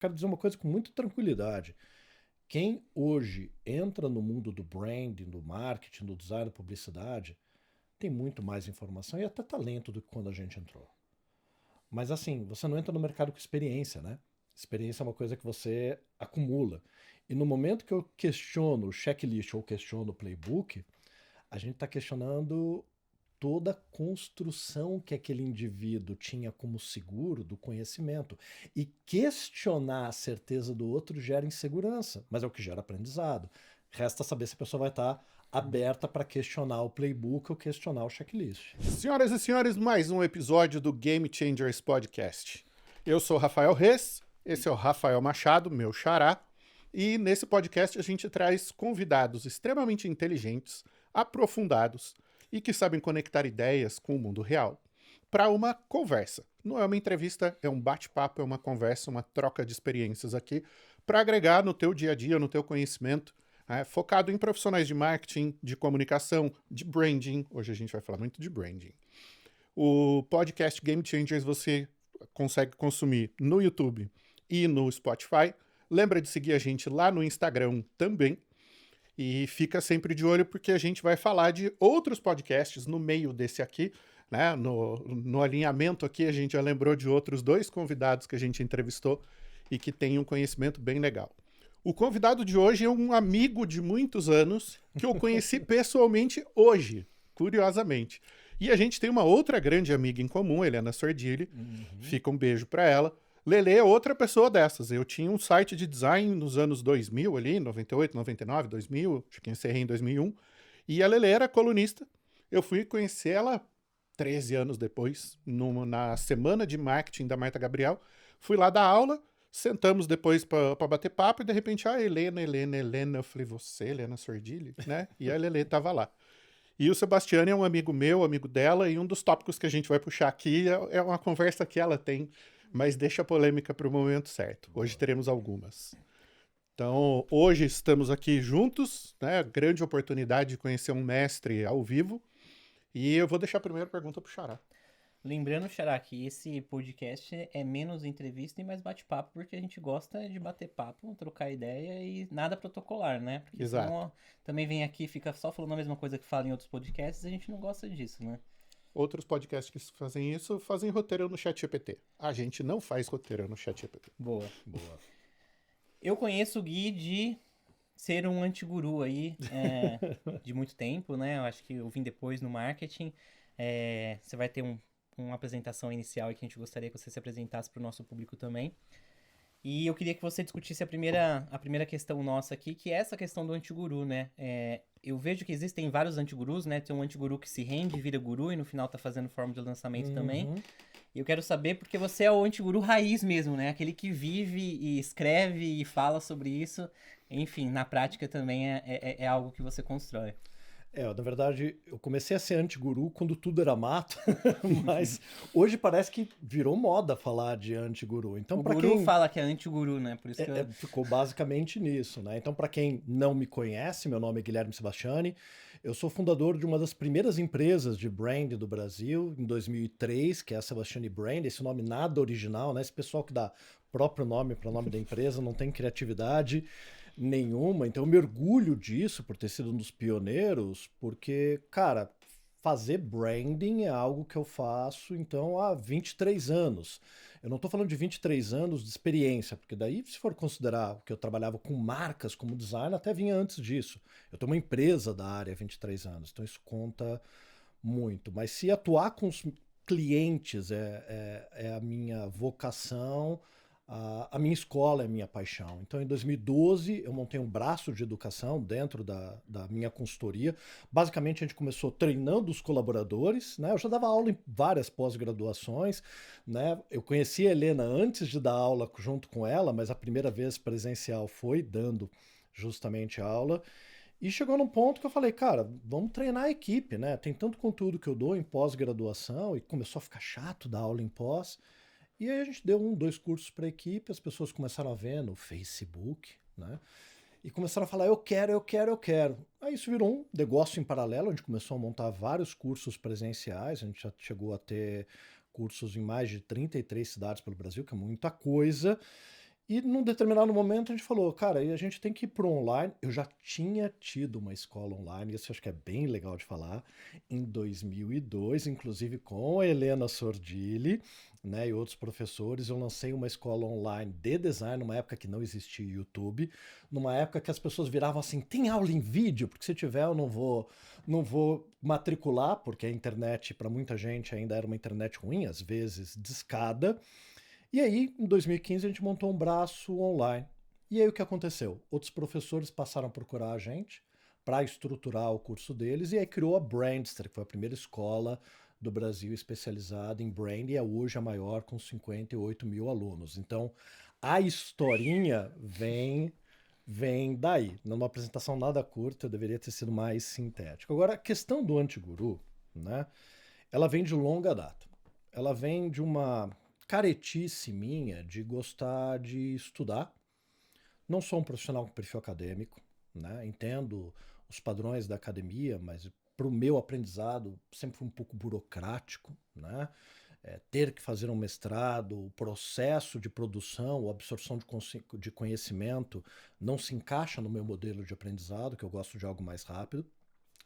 quero dizer uma coisa com muita tranquilidade. Quem hoje entra no mundo do branding, do marketing, do design, da publicidade, tem muito mais informação e até talento do que quando a gente entrou. Mas assim, você não entra no mercado com experiência, né? Experiência é uma coisa que você acumula. E no momento que eu questiono o checklist ou questiono o playbook, a gente está questionando toda a construção que aquele indivíduo tinha como seguro do conhecimento. E questionar a certeza do outro gera insegurança, mas é o que gera aprendizado. Resta saber se a pessoa vai estar aberta para questionar o playbook ou questionar o checklist. Senhoras e senhores, mais um episódio do Game Changers Podcast. Eu sou o Rafael Reis, esse é o Rafael Machado, meu xará, e nesse podcast a gente traz convidados extremamente inteligentes, aprofundados e que sabem conectar ideias com o mundo real para uma conversa. Não é uma entrevista, é um bate-papo, é uma conversa, uma troca de experiências aqui para agregar no teu dia a dia, no teu conhecimento, focado em profissionais de marketing, de comunicação, de branding. Hoje a gente vai falar muito de branding. O podcast Game Changers você consegue consumir no YouTube e no Spotify. Lembra de seguir a gente lá no Instagram também. E fica sempre de olho porque a gente vai falar de outros podcasts no meio desse aqui, né? No alinhamento aqui a gente já lembrou de outros 2 convidados que a gente entrevistou e que tem um conhecimento bem legal. O convidado de hoje é um amigo de muitos anos que eu conheci pessoalmente hoje, curiosamente. E a gente tem uma outra grande amiga em comum, Helena Sordilli. Fica um beijo para ela. Lelê é outra pessoa dessas. Eu tinha um site de design nos anos 2000 ali, 98, 99, 2000, acho que encerrei em 2001. E a Lelê era colunista. Eu fui conhecer ela 13 anos depois, na semana de marketing da Marta Gabriel. Fui lá dar aula, sentamos depois para bater papo e de repente, Helena. Eu falei, você, Helena Sordilli? Né? E a Lelê tava lá. E o Sebastiano é um amigo meu, amigo dela, e um dos tópicos que a gente vai puxar aqui é uma conversa que ela tem, mas deixa a polêmica para o momento certo. Hoje teremos algumas. Então, hoje estamos aqui juntos, né? Grande oportunidade de conhecer um mestre ao vivo. E eu vou deixar a primeira pergunta para o Xará. Lembrando, Xará, que esse podcast é menos entrevista e mais bate-papo, porque a gente gosta de bater papo, trocar ideia e nada protocolar, né? Porque Exato. senão também vem aqui e fica só falando a mesma coisa que fala em outros podcasts e a gente não gosta disso, né? Outros podcasts que fazem isso fazem roteiro no ChatGPT. A gente não faz roteiro no ChatGPT. Boa. Eu conheço o Gui de ser um antiguru aí de muito tempo, né? Eu acho que eu vim depois no marketing. Você vai ter uma apresentação inicial aí que a gente gostaria que você se apresentasse para o nosso público também. E eu queria que você discutisse a primeira questão nossa aqui, que é essa questão do antiguru, né? Eu vejo que existem vários antigurus, né? Tem um antiguru que se rende, vira guru e no final tá fazendo forma de lançamento também. E eu quero saber porque você é o antiguru raiz mesmo, né? Aquele que vive e escreve e fala sobre isso. Enfim, na prática também é algo que você constrói. Na verdade, eu comecei a ser anti-guru quando tudo era mato, mas hoje parece que virou moda falar de anti-guru. Então, O para guru quem fala que é anti-guru, né? Por isso que ficou basicamente nisso, né? Então, para quem não me conhece, meu nome é Guilherme Sebastiani. Eu sou fundador de uma das primeiras empresas de brand do Brasil, em 2003, que é a Sebastiani Brand. Esse nome nada original, né? Esse pessoal que dá próprio nome para o nome da empresa não tem criatividade nenhuma, então eu me orgulho disso por ter sido um dos pioneiros, porque, cara, fazer branding é algo que eu faço então há 23 anos. Eu não estou falando de 23 anos de experiência, porque daí, se for considerar que eu trabalhava com marcas como design, até vinha antes disso. Eu tenho uma empresa da área há 23 anos, então isso conta muito. Mas se atuar com os clientes é a minha vocação, a minha escola é a minha paixão. Então, em 2012, eu montei um braço de educação dentro da minha consultoria. Basicamente, a gente começou treinando os colaboradores, né? Eu já dava aula em várias pós-graduações, né? Eu conheci a Helena antes de dar aula junto com ela, mas a primeira vez presencial foi dando justamente aula. E chegou num ponto que eu falei, cara, vamos treinar a equipe, né? Tem tanto conteúdo que eu dou em pós-graduação e começou a ficar chato dar aula em pós. E aí a gente deu 2 cursos para a equipe, as pessoas começaram a ver no Facebook, né? E começaram a falar, eu quero. Aí isso virou um negócio em paralelo, a gente começou a montar vários cursos presenciais, a gente já chegou a ter cursos em mais de 33 cidades pelo Brasil, que é muita coisa. E num determinado momento a gente falou, cara, e a gente tem que ir para o online. Eu já tinha tido uma escola online, isso eu acho que é bem legal de falar, em 2002, inclusive com a Helena Sordilli, né, e outros professores. Eu lancei uma escola online de design numa época que não existia YouTube, numa época que as pessoas viravam assim, tem aula em vídeo? Porque se tiver eu não vou matricular, porque a internet para muita gente ainda era uma internet ruim, às vezes discada. E aí, em 2015, a gente montou um braço online. E aí o que aconteceu? Outros professores passaram a procurar a gente para estruturar o curso deles, e aí criou a Brandster, que foi a primeira escola do Brasil especializada em brand, e é hoje a maior, com 58 mil alunos. Então, a historinha vem daí. Numa apresentação nada curta, eu deveria ter sido mais sintético. Agora, a questão do antiguru, né? Ela vem de longa data. Ela vem de uma caretice minha de gostar de estudar. Não sou um profissional com perfil acadêmico, né? Entendo os padrões da academia, mas para o meu aprendizado sempre foi um pouco burocrático, né? Ter que fazer um mestrado, o processo de produção, a absorção de conhecimento não se encaixa no meu modelo de aprendizado, que eu gosto de algo mais rápido.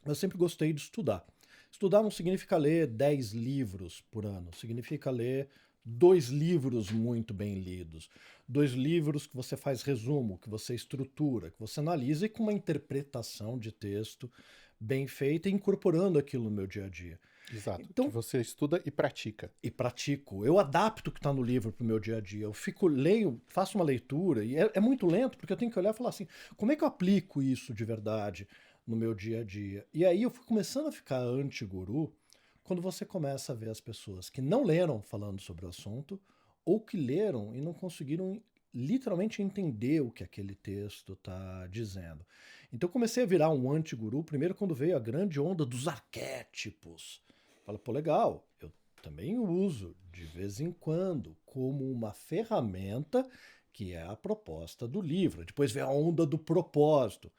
Eu sempre gostei de estudar. Estudar não significa ler 10 livros por ano, significa ler 2 livros muito bem lidos. 2 livros que você faz resumo, que você estrutura, que você analisa e com uma interpretação de texto bem feita e incorporando aquilo no meu dia a dia. Exato. Então, Que você estuda e pratica. e pratico. Eu adapto o que está no livro para o meu dia a dia. Eu fico, leio, faço uma leitura, e é muito lento, porque eu tenho que olhar e falar assim, como é que eu aplico isso de verdade no meu dia a dia? E aí eu fui começando a ficar anti-guru quando você começa a ver as pessoas que não leram falando sobre o assunto, ou que leram e não conseguiram literalmente entender o que aquele texto está dizendo. Então eu comecei a virar um anti-guru, primeiro quando veio a grande onda dos arquétipos. Fala, pô, legal, eu também uso de vez em quando como uma ferramenta que é a proposta do livro. Depois vem a onda do propósito.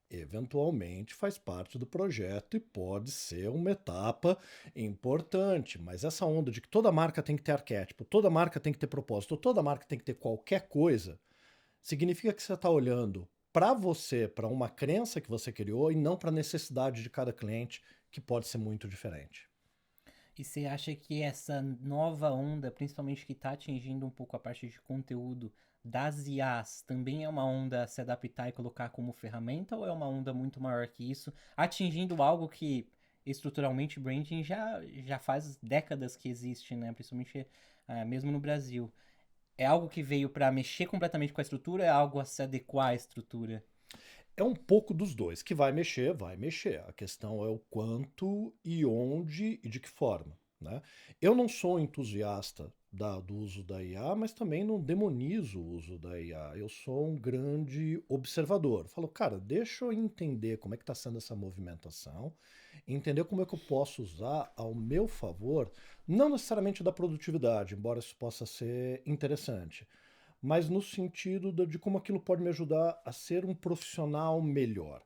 Eventualmente faz parte do projeto e pode ser uma etapa importante, mas essa onda de que toda marca tem que ter arquétipo, toda marca tem que ter propósito, toda marca tem que ter qualquer coisa, significa que você está olhando para você, para uma crença que você criou e não para a necessidade de cada cliente, que pode ser muito diferente. E você acha que essa nova onda, principalmente que está atingindo um pouco a parte de conteúdo das IAs, também é uma onda a se adaptar e colocar como ferramenta, ou é uma onda muito maior que isso, atingindo algo que estruturalmente branding já faz décadas que existe, né? Principalmente mesmo no Brasil. É algo que veio para mexer completamente com a estrutura, ou é algo a se adequar à estrutura? É um pouco dos dois, que vai mexer, vai mexer. A questão é o quanto e onde e de que forma, né? Eu não sou entusiasta do uso da IA, mas também não demonizo o uso da IA. Eu sou um grande observador. Falo, cara, deixa eu entender como é que está sendo essa movimentação, entender como é que eu posso usar ao meu favor, não necessariamente da produtividade, embora isso possa ser interessante, mas no sentido de como aquilo pode me ajudar a ser um profissional melhor.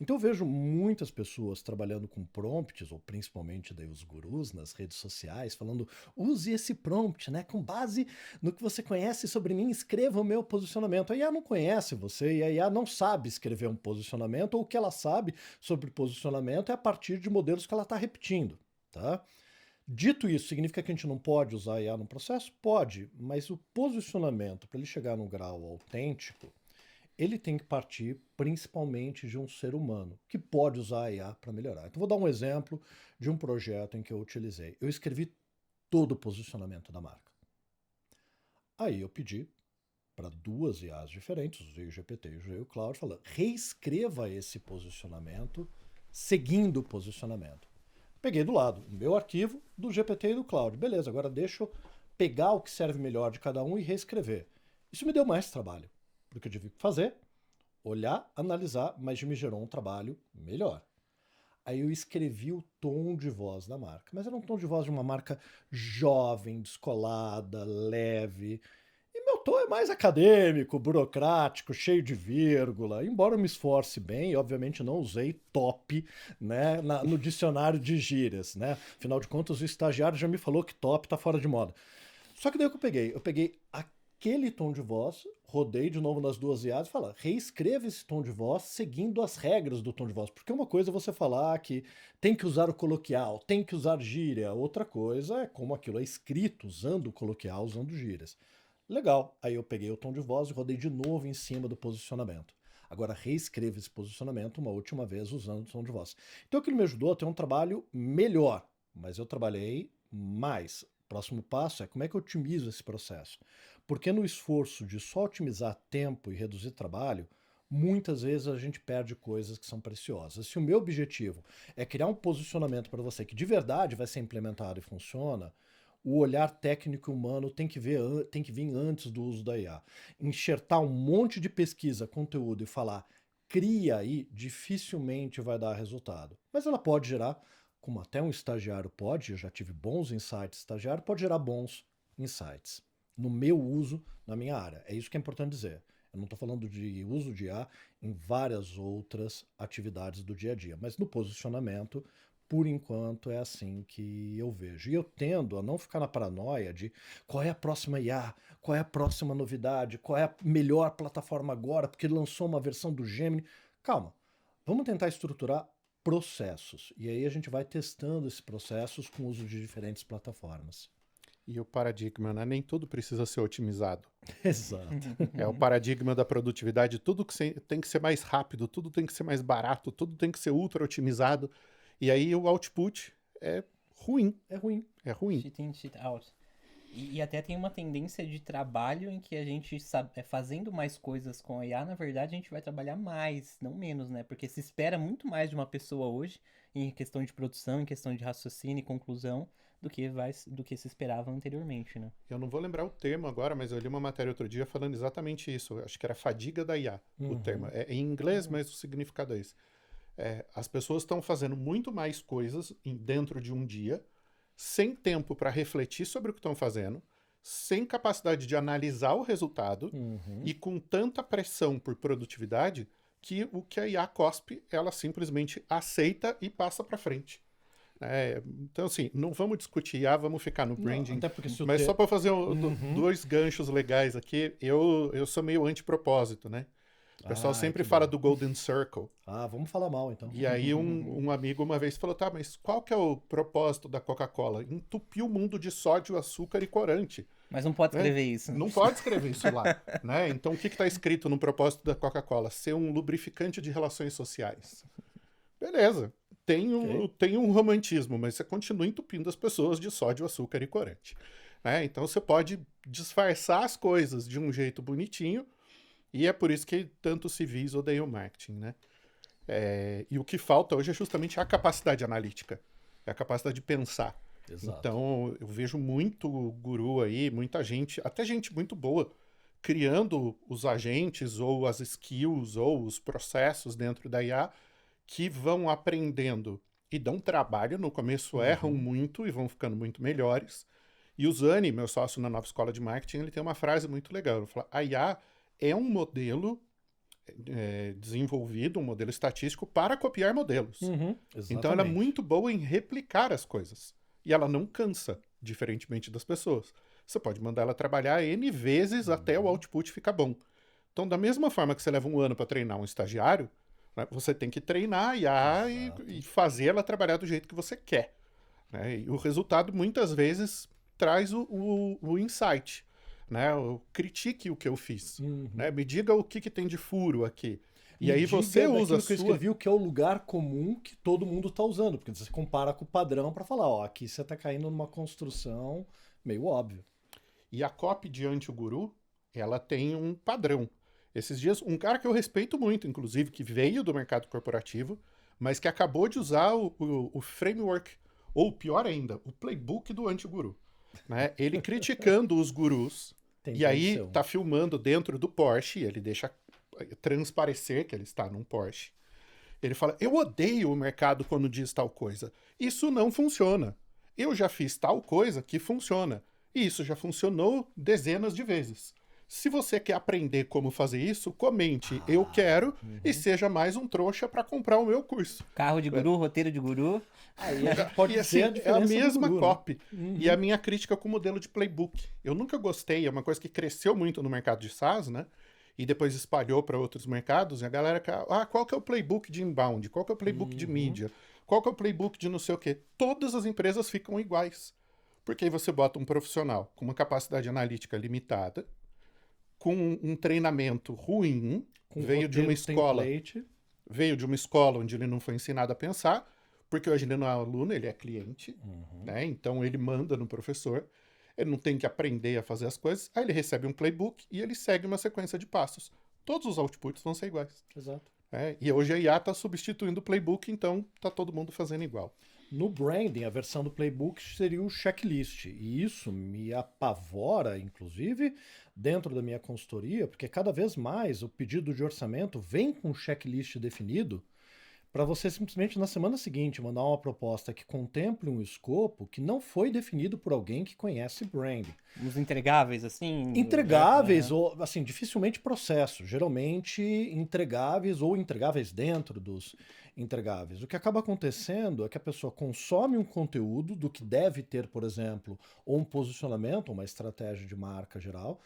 Então eu vejo muitas pessoas trabalhando com prompts, ou principalmente daí os gurus nas redes sociais, falando, use esse prompt, né? Com base no que você conhece sobre mim, escreva o meu posicionamento. A IA não conhece você e a IA não sabe escrever um posicionamento, ou o que ela sabe sobre posicionamento é a partir de modelos que ela está repetindo, tá? Dito isso, significa que a gente não pode usar a IA no processo? Pode, mas o posicionamento, para ele chegar num grau autêntico, ele tem que partir principalmente de um ser humano, que pode usar a IA para melhorar. Então, vou dar um exemplo de um projeto em que eu utilizei. Eu escrevi todo o posicionamento da marca. Aí eu pedi para 2 IAs diferentes, usei o GPT e usei o Claude, falando, reescreva esse posicionamento seguindo o posicionamento. Peguei do lado o meu arquivo, do GPT e do Claude. Beleza, agora deixa eu pegar o que serve melhor de cada um e reescrever. Isso me deu mais trabalho, porque eu tive que fazer, olhar, analisar, mas me gerou um trabalho melhor. Aí eu escrevi o tom de voz da marca, mas era um tom de voz de uma marca jovem, descolada, leve. E meu tom é mais acadêmico, burocrático, cheio de vírgula. Embora eu me esforce bem, obviamente não usei top, né, no dicionário de gírias, né? Afinal de contas, o estagiário já me falou que top tá fora de moda. Só que daí o que eu peguei? Eu peguei aquele tom de voz, rodei de novo nas duas IAs e fala, reescreva esse tom de voz seguindo as regras do tom de voz. Porque uma coisa é você falar que tem que usar o coloquial, tem que usar gíria. Outra coisa é como aquilo é escrito, usando o coloquial, usando gírias. Legal. Aí eu peguei o tom de voz e rodei de novo em cima do posicionamento. Agora reescreva esse posicionamento uma última vez usando o tom de voz. Então aquilo me ajudou a ter um trabalho melhor, mas eu trabalhei mais. O próximo passo é como é que eu otimizo esse processo. Porque no esforço de só otimizar tempo e reduzir trabalho, muitas vezes a gente perde coisas que são preciosas. Se o meu objetivo é criar um posicionamento para você que de verdade vai ser implementado e funciona, o olhar técnico humano tem que vir antes do uso da IA. Enxertar um monte de pesquisa, conteúdo e falar cria aí, dificilmente vai dar resultado. Mas ela pode gerar, como até um estagiário pode, eu já tive bons insights estagiário, pode gerar bons insights no meu uso, na minha área. É isso que é importante dizer. Eu não estou falando de uso de IA em várias outras atividades do dia a dia, mas no posicionamento, por enquanto, é assim que eu vejo. E eu tendo a não ficar na paranoia de qual é a próxima IA, qual é a próxima novidade, qual é a melhor plataforma agora, porque ele lançou uma versão do Gemini. Calma, vamos tentar estruturar processos. E aí a gente vai testando esses processos com o uso de diferentes plataformas. E o paradigma, né? Nem tudo precisa ser otimizado. Exato. É o paradigma da produtividade. Tudo tem que ser mais rápido, tudo tem que ser mais barato, tudo tem que ser ultra otimizado. E aí o output é ruim. É ruim. É ruim. Cheat in, cheat out. E até tem uma tendência de trabalho em que a gente sabe, fazendo mais coisas com a IA, na verdade a gente vai trabalhar mais, não menos, né? Porque se espera muito mais de uma pessoa hoje, em questão de produção, em questão de raciocínio e conclusão, do que se esperava anteriormente, né? Eu não vou lembrar o termo agora, mas eu li uma matéria outro dia falando exatamente isso. Eu acho que era fadiga da IA, o termo. É em inglês, mas o significado é esse. As pessoas estão fazendo muito mais coisas dentro de um dia, sem tempo para refletir sobre o que estão fazendo, sem capacidade de analisar o resultado e com tanta pressão por produtividade que o que a IA cospe, ela simplesmente aceita e passa para frente. Então, assim, não vamos discutir IA, vamos ficar no branding. Até porque se mas só para fazer dois ganchos legais aqui, eu sou meio anti-propósito, né? O pessoal sempre fala do Golden Circle. Vamos falar mal, então. E aí um amigo uma vez falou, tá, mas qual que é o propósito da Coca-Cola? Entupir o mundo de sódio, açúcar e corante. Mas não pode escrever isso. Não pode escrever isso lá. Né? Então, o que está escrito no propósito da Coca-Cola? Ser um lubrificante de relações sociais. Beleza. Tem um romantismo, mas você continua entupindo as pessoas de sódio, açúcar e corante. Né? Então, você pode disfarçar as coisas de um jeito bonitinho, e é por isso que tantos civis odeiam marketing, né? E o que falta hoje é justamente a capacidade analítica, é a capacidade de pensar. Exato. Então, eu vejo muito guru aí, muita gente, até gente muito boa, criando os agentes, ou as skills, ou os processos dentro da IA, que vão aprendendo e dão trabalho. No começo erram muito e vão ficando muito melhores. E o Zani, meu sócio na Nova Escola de Marketing, ele tem uma frase muito legal. Ele fala, a IA é um modelo desenvolvido, um modelo estatístico para copiar modelos. Então ela é muito boa em replicar as coisas. E ela não cansa, diferentemente das pessoas. Você pode mandar ela trabalhar N vezes até o output ficar bom. Então, da mesma forma que você leva um ano para treinar um estagiário, né, você tem que treinar a IA e fazer ela trabalhar do jeito que você quer. Né? E o resultado, muitas vezes, traz o insight. Né? Critique o que eu fiz. Né? Me diga o que tem de furo aqui. E aí você usa que eu escrevi, o que é o lugar comum que todo mundo está usando. Porque você compara com o padrão para falar, ó, aqui você está caindo numa construção meio óbvio. E a copy de Anti-Guru, ela tem um padrão. Esses dias, um cara que eu respeito muito, inclusive, que veio do mercado corporativo, mas que acabou de usar o framework, ou pior ainda, o playbook do Anti-Guru. Né? Ele criticando os gurus, e aí tá filmando dentro do Porsche, ele deixa transparecer que ele está num Porsche. Ele fala, eu odeio o mercado quando diz tal coisa. Isso não funciona. Eu já fiz tal coisa que funciona. E isso já funcionou dezenas de vezes. Se você quer aprender como fazer isso, comente eu quero e seja mais um trouxa para comprar o meu curso. Carro de guru, roteiro de guru. Aí a gente pode E assim, ser a é a diferença do mesma guru, né? copy. E a minha crítica com o modelo de playbook. Eu nunca gostei, é uma coisa que cresceu muito no mercado de SaaS, né? E depois espalhou para outros mercados. E a galera quer, qual que é o playbook de inbound? Qual que é o playbook de mídia? Qual que é o playbook de não sei o quê? Todas as empresas ficam iguais. Porque aí você bota um profissional com uma capacidade analítica limitada, com um treinamento ruim, Com veio de uma roteiro, escola, template. veio de uma escola onde ele não foi ensinado a pensar, porque hoje ele não é aluno, ele é cliente, né? Então ele manda no professor, ele não tem que aprender a fazer as coisas, aí ele recebe um playbook e ele segue uma sequência de passos. Todos os outputs vão ser iguais. Exato. E hoje a IA está substituindo o playbook, então está todo mundo fazendo igual. No branding, a versão do playbook seria o checklist. E isso me apavora, inclusive, dentro da minha consultoria, porque cada vez mais o pedido de orçamento vem com um checklist definido para você simplesmente na semana seguinte mandar uma proposta que contemple um escopo que não foi definido por alguém que conhece branding. Os entregáveis, assim. Entregáveis, ou assim, dificilmente processo, geralmente entregáveis ou entregáveis dentro dos entregáveis. O que acaba acontecendo é que a pessoa consome um conteúdo do que deve ter, por exemplo, ou um posicionamento, uma estratégia de marca geral,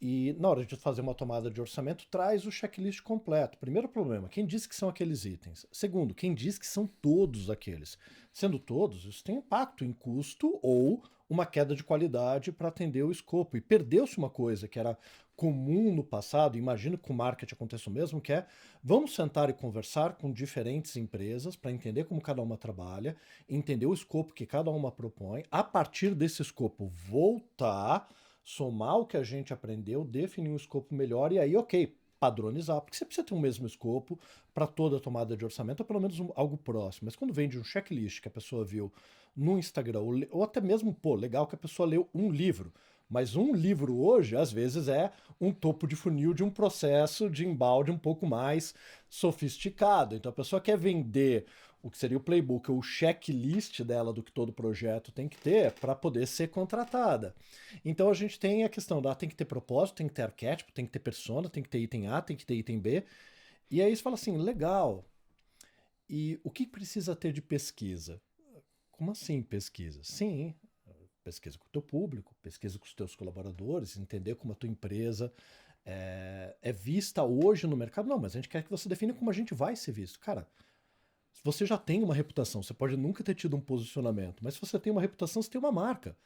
e na hora de fazer uma tomada de orçamento, traz o checklist completo. Primeiro problema, quem diz que são aqueles itens? Segundo, quem diz que são todos aqueles? Sendo todos, isso tem impacto em custo ou uma queda de qualidade para atender o escopo. E perdeu-se uma coisa que era comum no passado, imagino que com o marketing aconteça o mesmo, que é vamos sentar e conversar com diferentes empresas para entender como cada uma trabalha, entender o escopo que cada uma propõe, a partir desse escopo voltar, somar o que a gente aprendeu, definir um escopo melhor e aí, ok, padronizar, porque você precisa ter o mesmo escopo para toda a tomada de orçamento, ou pelo menos algo próximo. Mas quando vem de um checklist que a pessoa viu no Instagram, ou até mesmo, legal que a pessoa leu um livro, mas um livro hoje, às vezes, é um topo de funil de um processo de embalde um pouco mais sofisticado. Então a pessoa quer vender o que seria o playbook, ou o checklist dela do que todo projeto tem que ter para poder ser contratada. Então a gente tem a questão da tem que ter propósito, tem que ter arquétipo, tem que ter persona, tem que ter item A, tem que ter item B. E aí você fala assim, legal. E o que precisa ter de pesquisa? Como assim pesquisa? Sim, pesquisa com o teu público, pesquisa com os teus colaboradores, entender como a tua empresa é vista hoje no mercado. Não, mas a gente quer que você defina como a gente vai ser visto. Cara, você já tem uma reputação, você pode nunca ter tido um posicionamento, mas se você tem uma reputação, você tem uma marca.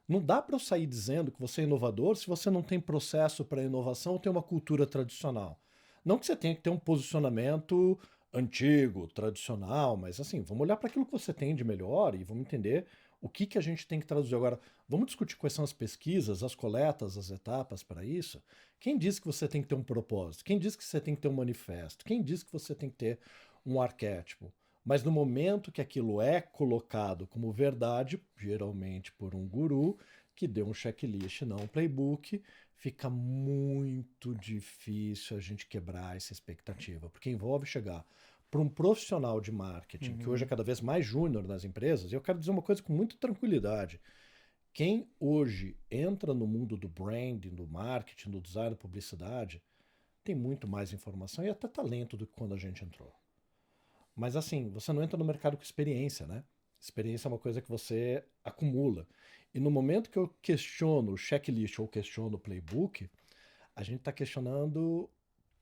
Não dá para eu sair dizendo que você é inovador se você não tem processo para inovação ou tem uma cultura tradicional. Não que você tenha que ter um posicionamento antigo, tradicional, mas assim, vamos olhar para aquilo que você tem de melhor e vamos entender o que a gente tem que traduzir. Agora, vamos discutir quais são as pesquisas, as coletas, as etapas para isso? Quem diz que você tem que ter um propósito? Quem diz que você tem que ter um manifesto? Quem diz que você tem que ter um arquétipo? Mas no momento que aquilo é colocado como verdade, geralmente por um guru, que deu um checklist, não um playbook, fica muito difícil a gente quebrar essa expectativa, porque envolve chegar para um profissional de marketing, que hoje é cada vez mais júnior nas empresas, e eu quero dizer uma coisa com muita tranquilidade. Quem hoje entra no mundo do branding, do marketing, do design, da publicidade, tem muito mais informação e até talento do que quando a gente entrou. Mas assim, você não entra no mercado com experiência, né? Experiência é uma coisa que você acumula. E no momento que eu questiono o checklist ou questiono o playbook, a gente está questionando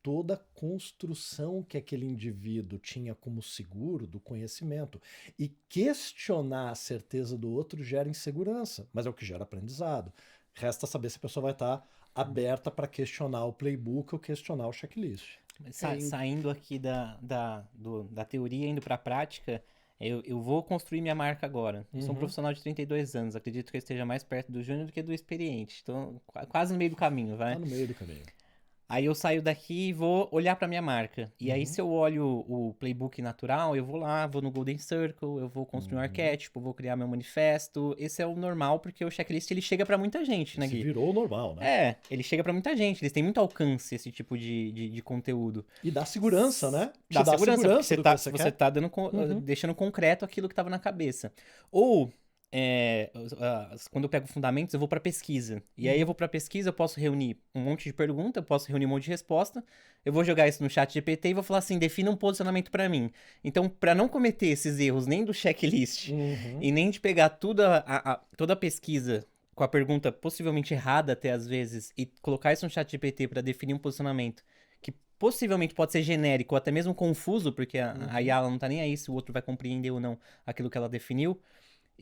toda a construção que aquele indivíduo tinha como seguro do conhecimento. E questionar a certeza do outro gera insegurança, mas é o que gera aprendizado. Resta saber se a pessoa vai estar aberta para questionar o playbook ou questionar o checklist. Saindo aqui da teoria, indo para a prática, eu vou construir minha marca agora. Eu sou um profissional de 32 anos, acredito que eu esteja mais perto do júnior do que do experiente. Então, quase no meio do caminho, vai? Tá no meio do caminho. Aí eu saio daqui e vou olhar para minha marca. E aí, se eu olho o playbook natural, eu vou lá, vou no Golden Circle, eu vou construir um arquétipo, vou criar meu manifesto. Esse é o normal, porque o checklist ele chega para muita gente, né, Gui? Se virou o normal, né? É, ele chega para muita gente, eles têm muito alcance, esse tipo de conteúdo. E dá segurança, né? Dá segurança, porque do que você tá dando, deixando concreto aquilo que estava na cabeça. Ou quando eu pego fundamentos, eu vou para pesquisa. E aí eu vou para pesquisa, eu posso reunir um monte de pergunta, eu posso reunir um monte de resposta. Eu vou jogar isso no chat GPT e vou falar assim, defina um posicionamento para mim. Então, para não cometer esses erros nem do checklist Uhum. e nem de pegar toda a pesquisa com a pergunta possivelmente errada até às vezes e colocar isso no chat GPT para definir um posicionamento que possivelmente pode ser genérico ou até mesmo confuso, porque a IA ela não tá nem aí se o outro vai compreender ou não aquilo que ela definiu.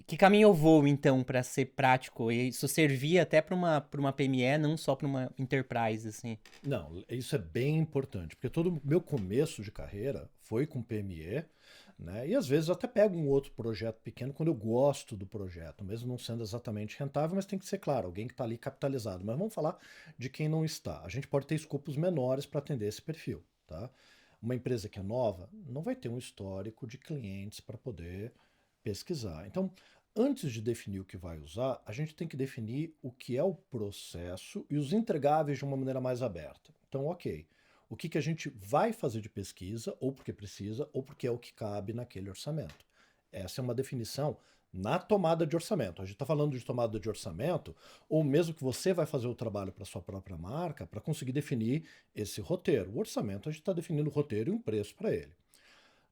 Que caminho eu vou, então, para ser prático? E isso servir até para uma PME, não só para uma enterprise, assim. Não, isso é bem importante, porque todo o meu começo de carreira foi com PME, né? E às vezes eu até pego um outro projeto pequeno quando eu gosto do projeto, mesmo não sendo exatamente rentável, mas tem que ser claro, alguém que está ali capitalizado. Mas vamos falar de quem não está. A gente pode ter escopos menores para atender esse perfil, tá? Uma empresa que é nova não vai ter um histórico de clientes para poder pesquisar. Então, antes de definir o que vai usar, a gente tem que definir o que é o processo e os entregáveis de uma maneira mais aberta. Então, ok, o que a gente vai fazer de pesquisa, ou porque precisa, ou porque é o que cabe naquele orçamento. Essa é uma definição na tomada de orçamento. A gente está falando de tomada de orçamento, ou mesmo que você vai fazer o trabalho para sua própria marca, para conseguir definir esse roteiro. O orçamento, a gente está definindo o roteiro e um preço para ele.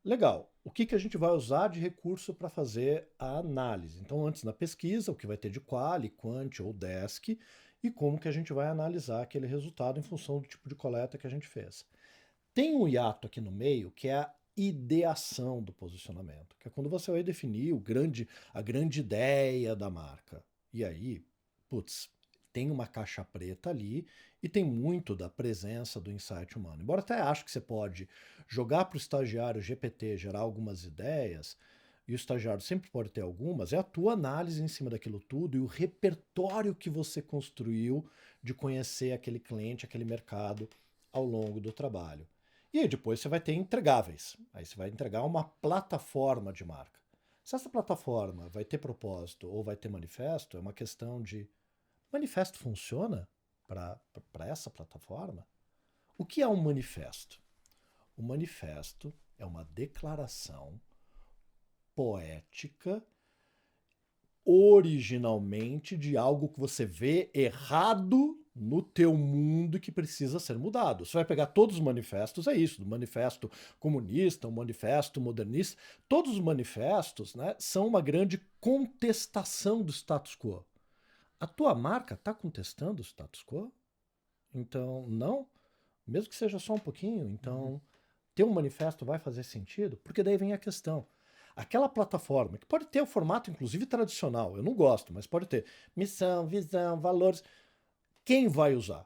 Legal. O que a gente vai usar de recurso para fazer a análise? Então, antes na pesquisa, o que vai ter de quali, quant ou desk, e como que a gente vai analisar aquele resultado em função do tipo de coleta que a gente fez. Tem um hiato aqui no meio que é a ideação do posicionamento, que é quando você vai definir a grande ideia da marca. E aí, putz, tem uma caixa preta ali e tem muito da presença do insight humano. Embora até acho que você pode jogar para o estagiário GPT gerar algumas ideias, e o estagiário sempre pode ter algumas, é a tua análise em cima daquilo tudo e o repertório que você construiu de conhecer aquele cliente, aquele mercado ao longo do trabalho. E aí depois você vai ter entregáveis. Aí você vai entregar uma plataforma de marca. Se essa plataforma vai ter propósito ou vai ter manifesto, é uma questão de manifesto funciona para essa plataforma? O que é um manifesto? O manifesto é uma declaração poética originalmente de algo que você vê errado no teu mundo e que precisa ser mudado. Você vai pegar todos os manifestos, é isso, do manifesto comunista, o manifesto modernista, todos os manifestos, né, são uma grande contestação do status quo. A tua marca está contestando o status quo? Então, não? Mesmo que seja só um pouquinho, então ter um manifesto vai fazer sentido? Porque daí vem a questão. Aquela plataforma, que pode ter o formato, inclusive, tradicional, eu não gosto, mas pode ter missão, visão, valores. Quem vai usar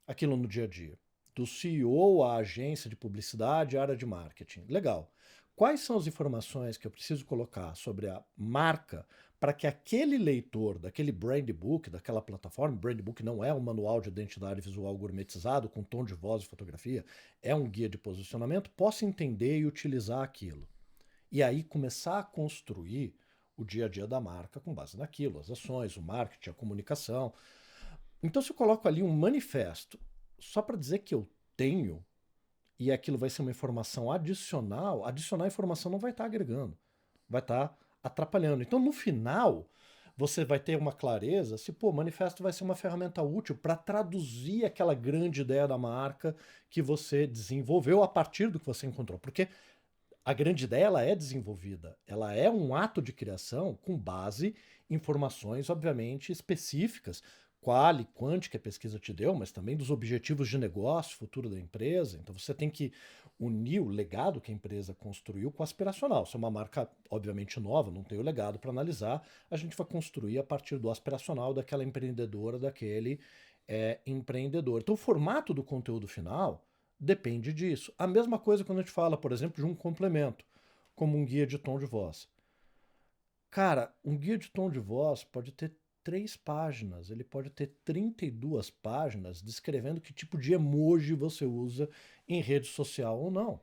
aquilo no dia a dia? Do CEO à agência de publicidade, área de marketing. Legal. Quais são as informações que eu preciso colocar sobre a marca para que aquele leitor daquele brand book, daquela plataforma, brand book não é um manual de identidade visual gourmetizado com tom de voz e fotografia, é um guia de posicionamento, possa entender e utilizar aquilo. E aí começar a construir o dia a dia da marca com base naquilo, as ações, o marketing, a comunicação. Então se eu coloco ali um manifesto só para dizer que eu tenho, e aquilo vai ser uma informação adicional, adicionar informação não vai estar agregando, vai estar atrapalhando. Então, no final, você vai ter uma clareza se, pô, o manifesto vai ser uma ferramenta útil para traduzir aquela grande ideia da marca que você desenvolveu a partir do que você encontrou. Porque a grande ideia ela é desenvolvida, ela é um ato de criação com base em informações, obviamente, específicas, quali, quant que a pesquisa te deu, mas também dos objetivos de negócio futuro da empresa. Então você tem que unir o legado que a empresa construiu com o aspiracional. Se é uma marca, obviamente, nova, não tem o legado para analisar, a gente vai construir a partir do aspiracional daquela empreendedora, daquele empreendedor. Então o formato do conteúdo final depende disso. A mesma coisa quando a gente fala, por exemplo, de um complemento, como um guia de tom de voz. Cara, um guia de tom de voz pode ter 3 páginas, ele pode ter 32 páginas descrevendo que tipo de emoji você usa em rede social ou não.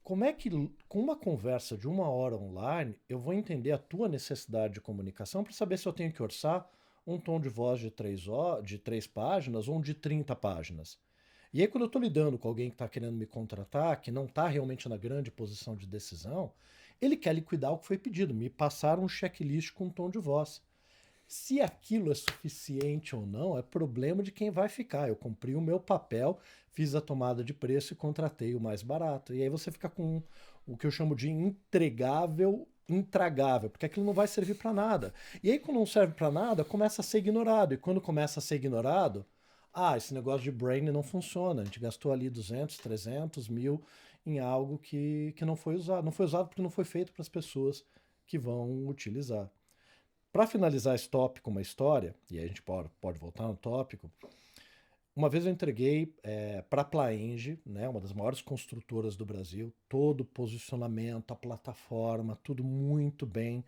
Como é que, com uma conversa de 1 hora online, eu vou entender a tua necessidade de comunicação para saber se eu tenho que orçar um tom de voz de 3 páginas ou um de 30 páginas? E aí, quando eu estou lidando com alguém que está querendo me contratar, que não está realmente na grande posição de decisão, Ele quer liquidar o que foi pedido, me passaram um checklist com um tom de voz. Se aquilo é suficiente ou não, é problema de quem vai ficar. Eu cumpri o meu papel, fiz a tomada de preço e contratei o mais barato. E aí você fica com o que eu chamo de entregável, intragável, porque aquilo não vai servir para nada. E aí, quando não serve para nada, começa a ser ignorado. E quando começa a ser ignorado, esse negócio de brain não funciona. A gente gastou ali 200, 300 mil em algo que não foi usado. Não foi usado porque não foi feito para as pessoas que vão utilizar. Para finalizar esse tópico, uma história, e aí a gente pode voltar no tópico, uma vez eu entreguei para a Plaenge, né, uma das maiores construtoras do Brasil, todo o posicionamento, a plataforma, tudo muito bem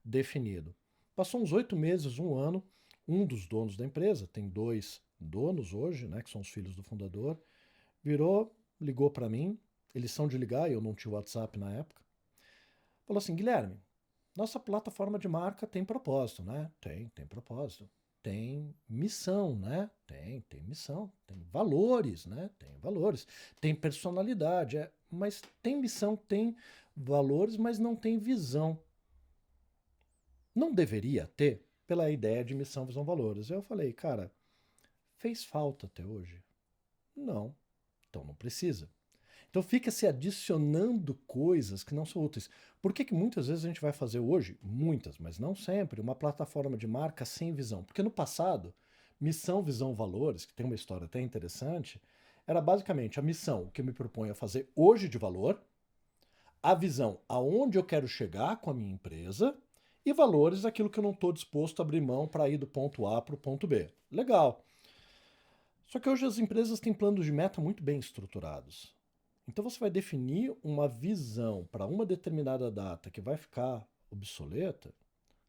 definido. Passou uns 8 meses, um ano, um dos donos da empresa, tem 2 donos hoje, né, que são os filhos do fundador, ligou para mim, eles são de ligar, eu não tinha WhatsApp na época, falou assim, Guilherme, nossa plataforma de marca tem propósito, né? Tem propósito. Tem missão, né? Tem missão. Tem valores, né? Tem valores. Tem personalidade, mas tem missão, tem valores, mas não tem visão. Não deveria ter pela ideia de missão, visão, valores. Eu falei, cara, fez falta até hoje? Não. Então não precisa. Então fica se adicionando coisas que não são úteis. Por que muitas vezes a gente vai fazer hoje, muitas, mas não sempre, uma plataforma de marca sem visão? Porque no passado, missão, visão, valores, que tem uma história até interessante, era basicamente a missão, o que eu me proponho a fazer hoje de valor, a visão, aonde eu quero chegar com a minha empresa, e valores, aquilo que eu não estou disposto a abrir mão para ir do ponto A para o ponto B. Legal. Só que hoje as empresas têm planos de meta muito bem estruturados. Então você vai definir uma visão para uma determinada data que vai ficar obsoleta.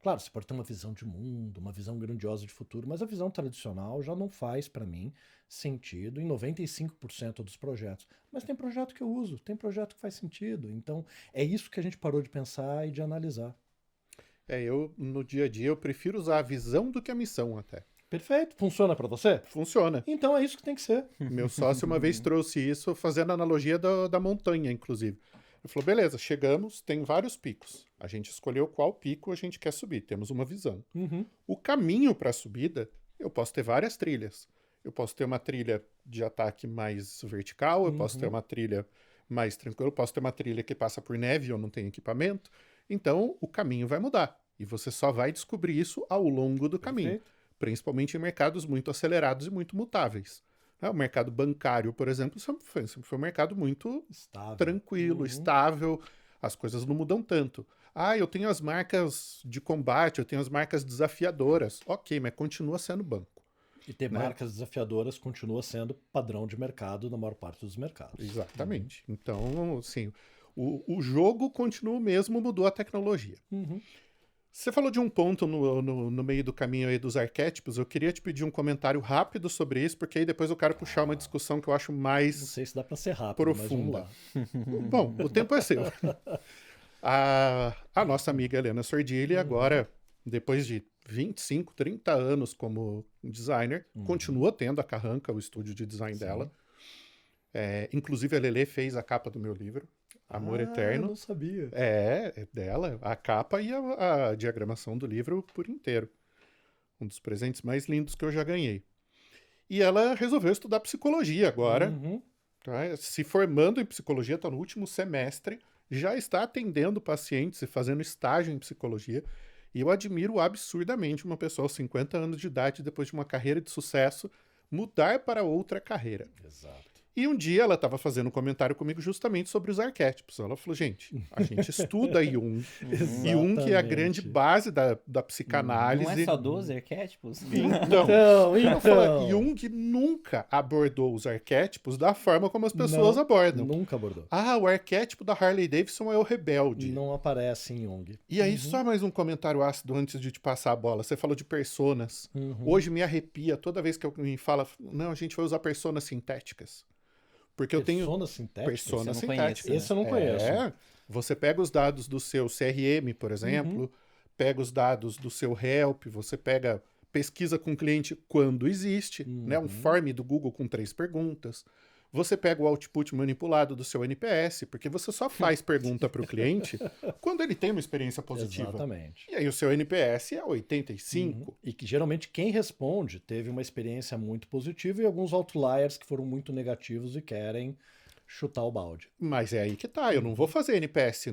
Claro, você pode ter uma visão de mundo, uma visão grandiosa de futuro, mas a visão tradicional já não faz, para mim, sentido em 95% dos projetos. Mas tem projeto que eu uso, tem projeto que faz sentido. Então é isso que a gente parou de pensar e de analisar. Eu, no dia a dia, eu prefiro usar a visão do que a missão até. Perfeito. Funciona para você? Funciona. Então é isso que tem que ser. Meu sócio uma vez trouxe isso, fazendo analogia da montanha, inclusive. Ele falou, beleza, chegamos, tem vários picos. A gente escolheu qual pico a gente quer subir, temos uma visão. Uhum. O caminho para a subida, eu posso ter várias trilhas. Eu posso ter uma trilha de ataque mais vertical, eu posso ter uma trilha mais tranquila, eu posso ter uma trilha que passa por neve e eu não tenho equipamento. Então, o caminho vai mudar. E você só vai descobrir isso ao longo do caminho. Principalmente em mercados muito acelerados e muito mutáveis. O mercado bancário, por exemplo, sempre foi um mercado muito estável, tranquilo, estável, as coisas não mudam tanto. Eu tenho as marcas de combate, eu tenho as marcas desafiadoras. Ok, mas continua sendo banco. E ter marcas desafiadoras continua sendo padrão de mercado na maior parte dos mercados. Exatamente. Então, assim, o jogo continua o mesmo, mudou a tecnologia. Você falou de um ponto no meio do caminho aí dos arquétipos, eu queria te pedir um comentário rápido sobre isso, porque aí depois eu quero puxar uma discussão que eu acho mais Não sei se dá para ser rápido, profunda. mas vamos lá. Bom, o tempo é seu. A nossa amiga Helena Sordilli, agora, depois de 25, 30 anos como designer, continua tendo a Carranca, o estúdio de design dela. Inclusive a Lelê fez a capa do meu livro. Amor Eterno. Eu não sabia. É dela, a capa e a diagramação do livro por inteiro. Um dos presentes mais lindos que eu já ganhei. E ela resolveu estudar psicologia agora. Tá? Se formando em psicologia, está no último semestre, já está atendendo pacientes e fazendo estágio em psicologia. E eu admiro absurdamente uma pessoa aos 50 anos de idade, depois de uma carreira de sucesso, mudar para outra carreira. Exato. E um dia ela estava fazendo um comentário comigo justamente sobre os arquétipos. Ela falou, gente, a gente estuda Jung. Jung é a grande base da psicanálise. Não é só 12 arquétipos? Então. Jung nunca abordou os arquétipos da forma como as pessoas abordam. Nunca abordou. O arquétipo da Harley Davidson é o rebelde. Não aparece em Jung. E aí, só mais um comentário ácido antes de te passar a bola. Você falou de personas. Hoje me arrepia toda vez que alguém fala, não, a gente vai usar personas sintéticas. Porque eu tenho Persona sintética. Esse eu não conheço. Você pega os dados do seu CRM, por exemplo, pega os dados do seu Help, você pega pesquisa com o cliente quando existe, né? Um form do Google com 3 perguntas. você pega o output manipulado do seu NPS, porque você só faz pergunta para o cliente quando ele tem uma experiência positiva. Exatamente. E aí o seu NPS é 85. E que geralmente quem responde teve uma experiência muito positiva e alguns outliers que foram muito negativos e querem chutar o balde. Mas é aí que tá, eu não vou fazer NPS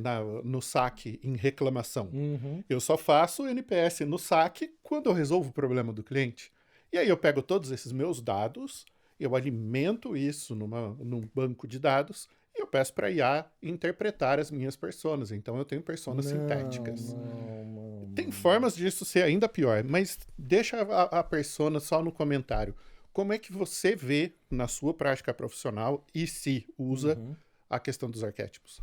no saque em reclamação. Uhum. Eu só faço NPS no saque quando eu resolvo o problema do cliente. E aí eu pego todos esses meus dados, eu alimento isso num banco de dados e eu peço para a IA interpretar as minhas personas. Então eu tenho personas sintéticas. Tem formas disso ser ainda pior, mas deixa a persona só no comentário. Como é que você vê na sua prática profissional e se usa a questão dos arquétipos?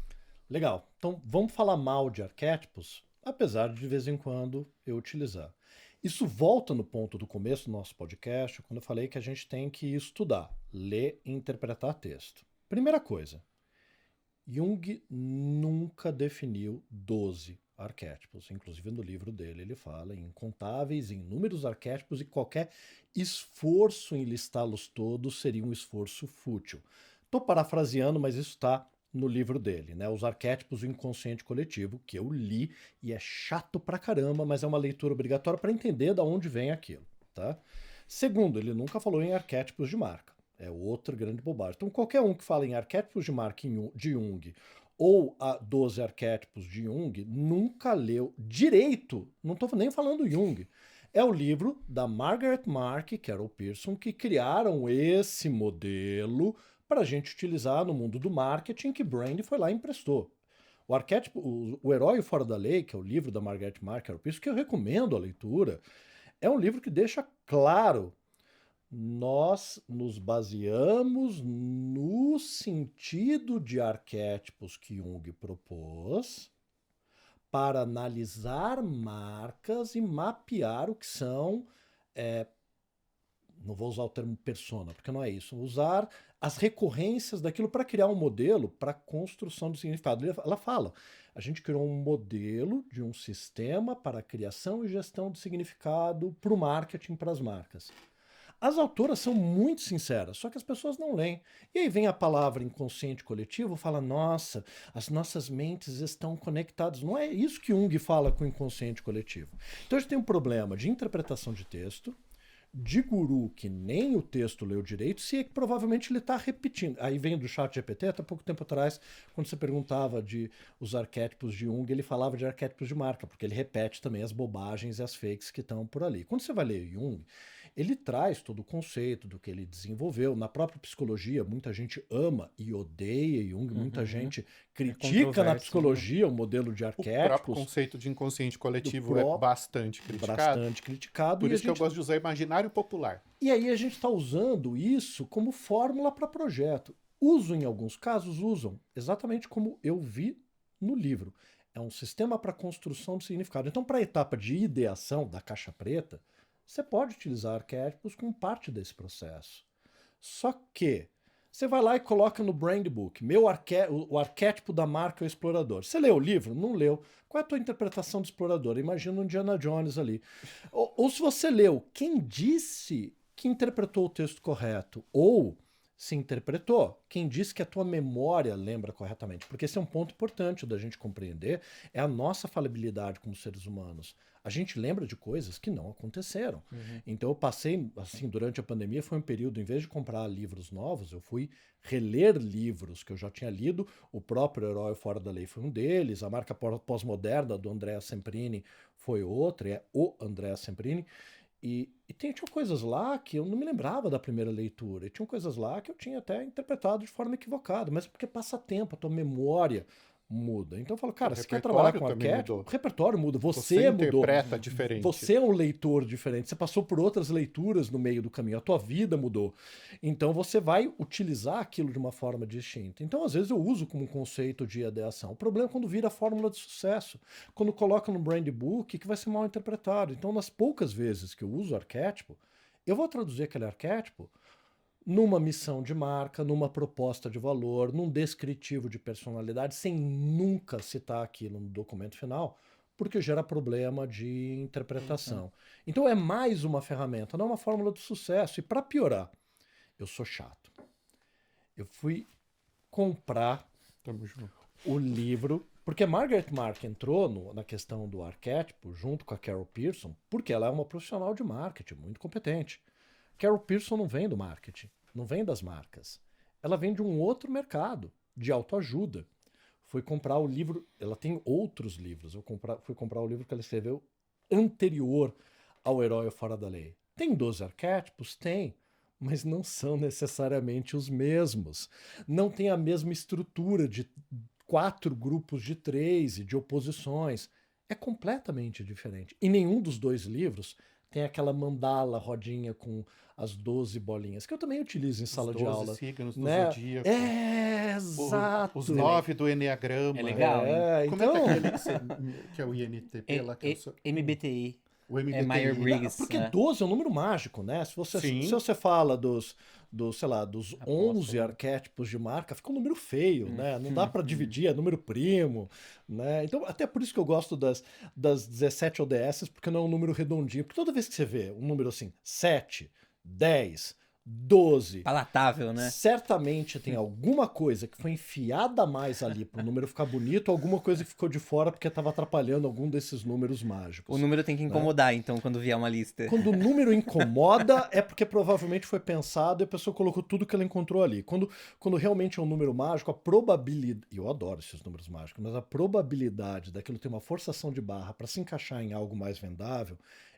Legal. Então, vamos falar mal de arquétipos, apesar de vez em quando eu utilizar. Isso volta no ponto do começo do nosso podcast, quando eu falei que a gente tem que estudar, ler e interpretar texto. Primeira coisa, Jung nunca definiu 12 arquétipos. Inclusive no livro dele ele fala em incontáveis, em inúmeros arquétipos e qualquer esforço em listá-los todos seria um esforço fútil. Estou parafraseando, mas isso está no livro dele, né? Os arquétipos do inconsciente coletivo, que eu li e é chato pra caramba, mas é uma leitura obrigatória para entender de onde vem aquilo, tá? Segundo, ele nunca falou em arquétipos de marca. É outra grande bobagem. Então, qualquer um que fala em arquétipos de marca de Jung ou a 12 arquétipos de Jung nunca leu direito, não estou nem falando Jung. É o livro da Margaret Mark e Carol Pearson que criaram esse modelo para a gente utilizar no mundo do marketing que Brand foi lá e emprestou. O arquétipo, o Herói Fora da Lei, que é o livro da Margaret Mark e Carol Pearson, que eu recomendo a leitura, é um livro que deixa claro nós nos baseamos no sentido de arquétipos que Jung propôs para analisar marcas e mapear o que são, não vou usar o termo persona, porque não é isso, usar as recorrências daquilo para criar um modelo para construção do significado. Ela fala, a gente criou um modelo de um sistema para a criação e gestão de significado para o marketing, para as marcas. As autoras são muito sinceras, só que as pessoas não leem. E aí vem a palavra inconsciente coletivo, fala, nossa, as nossas mentes estão conectadas. Não é isso que Jung fala com o inconsciente coletivo. Então a gente tem um problema de interpretação de texto, de guru que nem o texto leu direito, se é que provavelmente ele está repetindo. Aí vem do chat GPT, até pouco tempo atrás, quando você perguntava de os arquétipos de Jung, ele falava de arquétipos de marca, porque ele repete também as bobagens e as fakes que estão por ali. Quando você vai ler Jung, ele traz todo o conceito do que ele desenvolveu. Na própria psicologia, muita gente ama e odeia Jung, muita gente critica na psicologia o modelo de arquétipos. O próprio conceito de inconsciente coletivo é bastante criticado. Bastante criticado. Por isso que eu gosto de usar imaginário popular. E aí a gente está usando isso como fórmula para projeto. Uso em alguns casos, usam, exatamente como eu vi no livro. É um sistema para construção de significado. Então, para a etapa de ideação da caixa preta, você pode utilizar arquétipos como parte desse processo. Só que você vai lá e coloca no Brand Book, o arquétipo da marca é o explorador. Você leu o livro? Não leu. Qual é a tua interpretação do explorador? Imagina um Indiana Jones ali. Ou se você leu, quem disse que interpretou o texto correto? Ou se interpretou, quem disse que a tua memória lembra corretamente? Porque esse é um ponto importante da gente compreender, é a nossa falibilidade como seres humanos. A gente lembra de coisas que não aconteceram. Então eu passei, assim, durante a pandemia, foi um período, em vez de comprar livros novos, eu fui reler livros que eu já tinha lido. O próprio Herói Fora da Lei foi um deles, a marca pós-moderna do Andrea Semprini foi outra, é o Andrea Semprini. E tinha coisas lá que eu não me lembrava da primeira leitura. E tinham coisas lá que eu tinha até interpretado de forma equivocada. Mas é porque passa tempo, a tua memória muda. Então eu falo, cara, se quer trabalhar com arquétipo, o repertório muda. Você mudou. Interpreta diferente. Você é um leitor diferente. Você passou por outras leituras no meio do caminho. A tua vida mudou. Então você vai utilizar aquilo de uma forma distinta. Então às vezes eu uso como um conceito de ideação. O problema é quando vira a fórmula de sucesso. Quando coloca no brand book que vai ser mal interpretado. Então nas poucas vezes que eu uso arquétipo, eu vou traduzir aquele arquétipo numa missão de marca, numa proposta de valor, num descritivo de personalidade, sem nunca citar aquilo no documento final, porque gera problema de interpretação. Então é mais uma ferramenta, não é uma fórmula de sucesso. E para piorar, eu sou chato. Eu fui comprar Tamo junto. o livro, porque Margaret Mark entrou na questão do arquétipo junto com a Carol Pearson, porque ela é uma profissional de marketing muito competente. Carol Pearson não vem do marketing, não vem das marcas. Ela vem de um outro mercado, de autoajuda. Fui comprar o livro, ela tem outros livros, fui comprar o livro que ela escreveu anterior ao Herói Fora da Lei. Tem 12 arquétipos? Tem, mas não são necessariamente os mesmos. Não tem a mesma estrutura de 4 grupos de 3 e de oposições. É completamente diferente. E nenhum dos 2 livros tem aquela mandala rodinha com as 12 bolinhas, que eu também utilizo em sala Os de 12 aula. signos do Né? zodíaco. Exato. Os 9 do Enneagrama. É legal, hein? Como então, é que é aquele que é o INTP lá? Que é MBTI. o MBTI. É Myers-Briggs. porque né? 12 é um número mágico, né? Se Sim. você fala sei lá, dos Apóstolo. 11 arquétipos de marca, fica um número feio, né? Não dá para dividir, é número primo, né? Então, até por isso que eu gosto das 17 ODS, porque não é um número redondinho. Porque toda vez que você vê um número assim, 7, 10, 12, Palatável, né? certamente tem alguma coisa que foi enfiada a mais ali para o número ficar bonito, alguma coisa que ficou de fora porque estava atrapalhando algum desses números mágicos. O número tem que incomodar, então, quando vier uma lista. Quando o número incomoda, é porque provavelmente foi pensado e a pessoa colocou tudo que ela encontrou ali. Quando realmente é um número mágico, a probabilidade. Eu adoro esses números mágicos, mas a probabilidade daquilo ter uma forçação de barra para se encaixar em algo mais vendável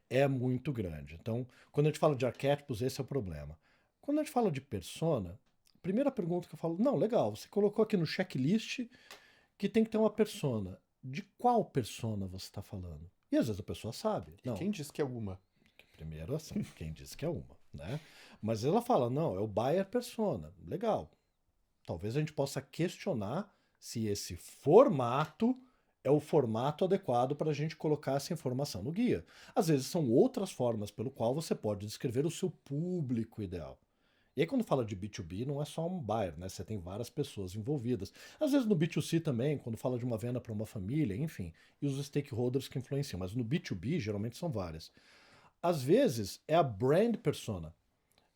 é muito grande. Então, quando a gente fala de arquétipos, esse é o problema. Quando a gente fala de persona, a primeira pergunta que eu falo, não, legal, você colocou aqui no checklist que tem que ter uma persona. De qual persona você está falando? E às vezes a pessoa sabe. E Não, quem diz que é uma? primeiro assim, quem diz que é uma, né? Mas ela fala, não, é o buyer persona. Legal. Talvez a gente possa questionar se esse formato é o formato adequado para a gente colocar essa informação no guia. Às vezes são outras formas pelo qual você pode descrever o seu público ideal. E aí quando fala de B2B, não é só um buyer, né? Você tem várias pessoas envolvidas. Às vezes no B2C também, quando fala de uma venda para uma família, enfim, e os stakeholders que influenciam. Mas no B2B, geralmente são várias. Às vezes é a brand persona.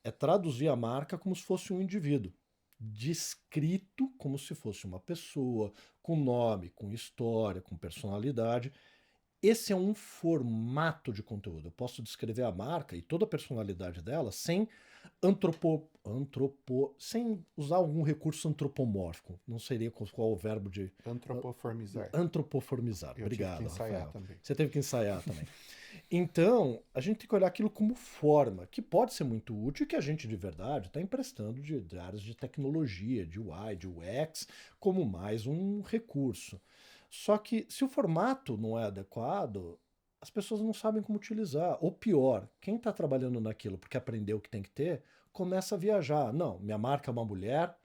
É traduzir a marca como se fosse um indivíduo. Descrito como se fosse uma pessoa, com nome, com história, com personalidade. Esse é um formato de conteúdo. Eu posso descrever a marca e toda a personalidade dela sem sem usar algum recurso antropomórfico. Não seria qual o verbo de Antropoformizar. antropoformizar. Eu Obrigado, tive que ensaiar Rafael. também. Você teve que ensaiar também. Então, a gente tem que olhar aquilo como forma, que pode ser muito útil e que a gente de verdade está emprestando de áreas de tecnologia, de UI, de UX, como mais um recurso. Só que se o formato não é adequado, as pessoas não sabem como utilizar. Ou pior, quem está trabalhando naquilo porque aprendeu o que tem que ter, começa a viajar. Não, minha marca é uma mulher,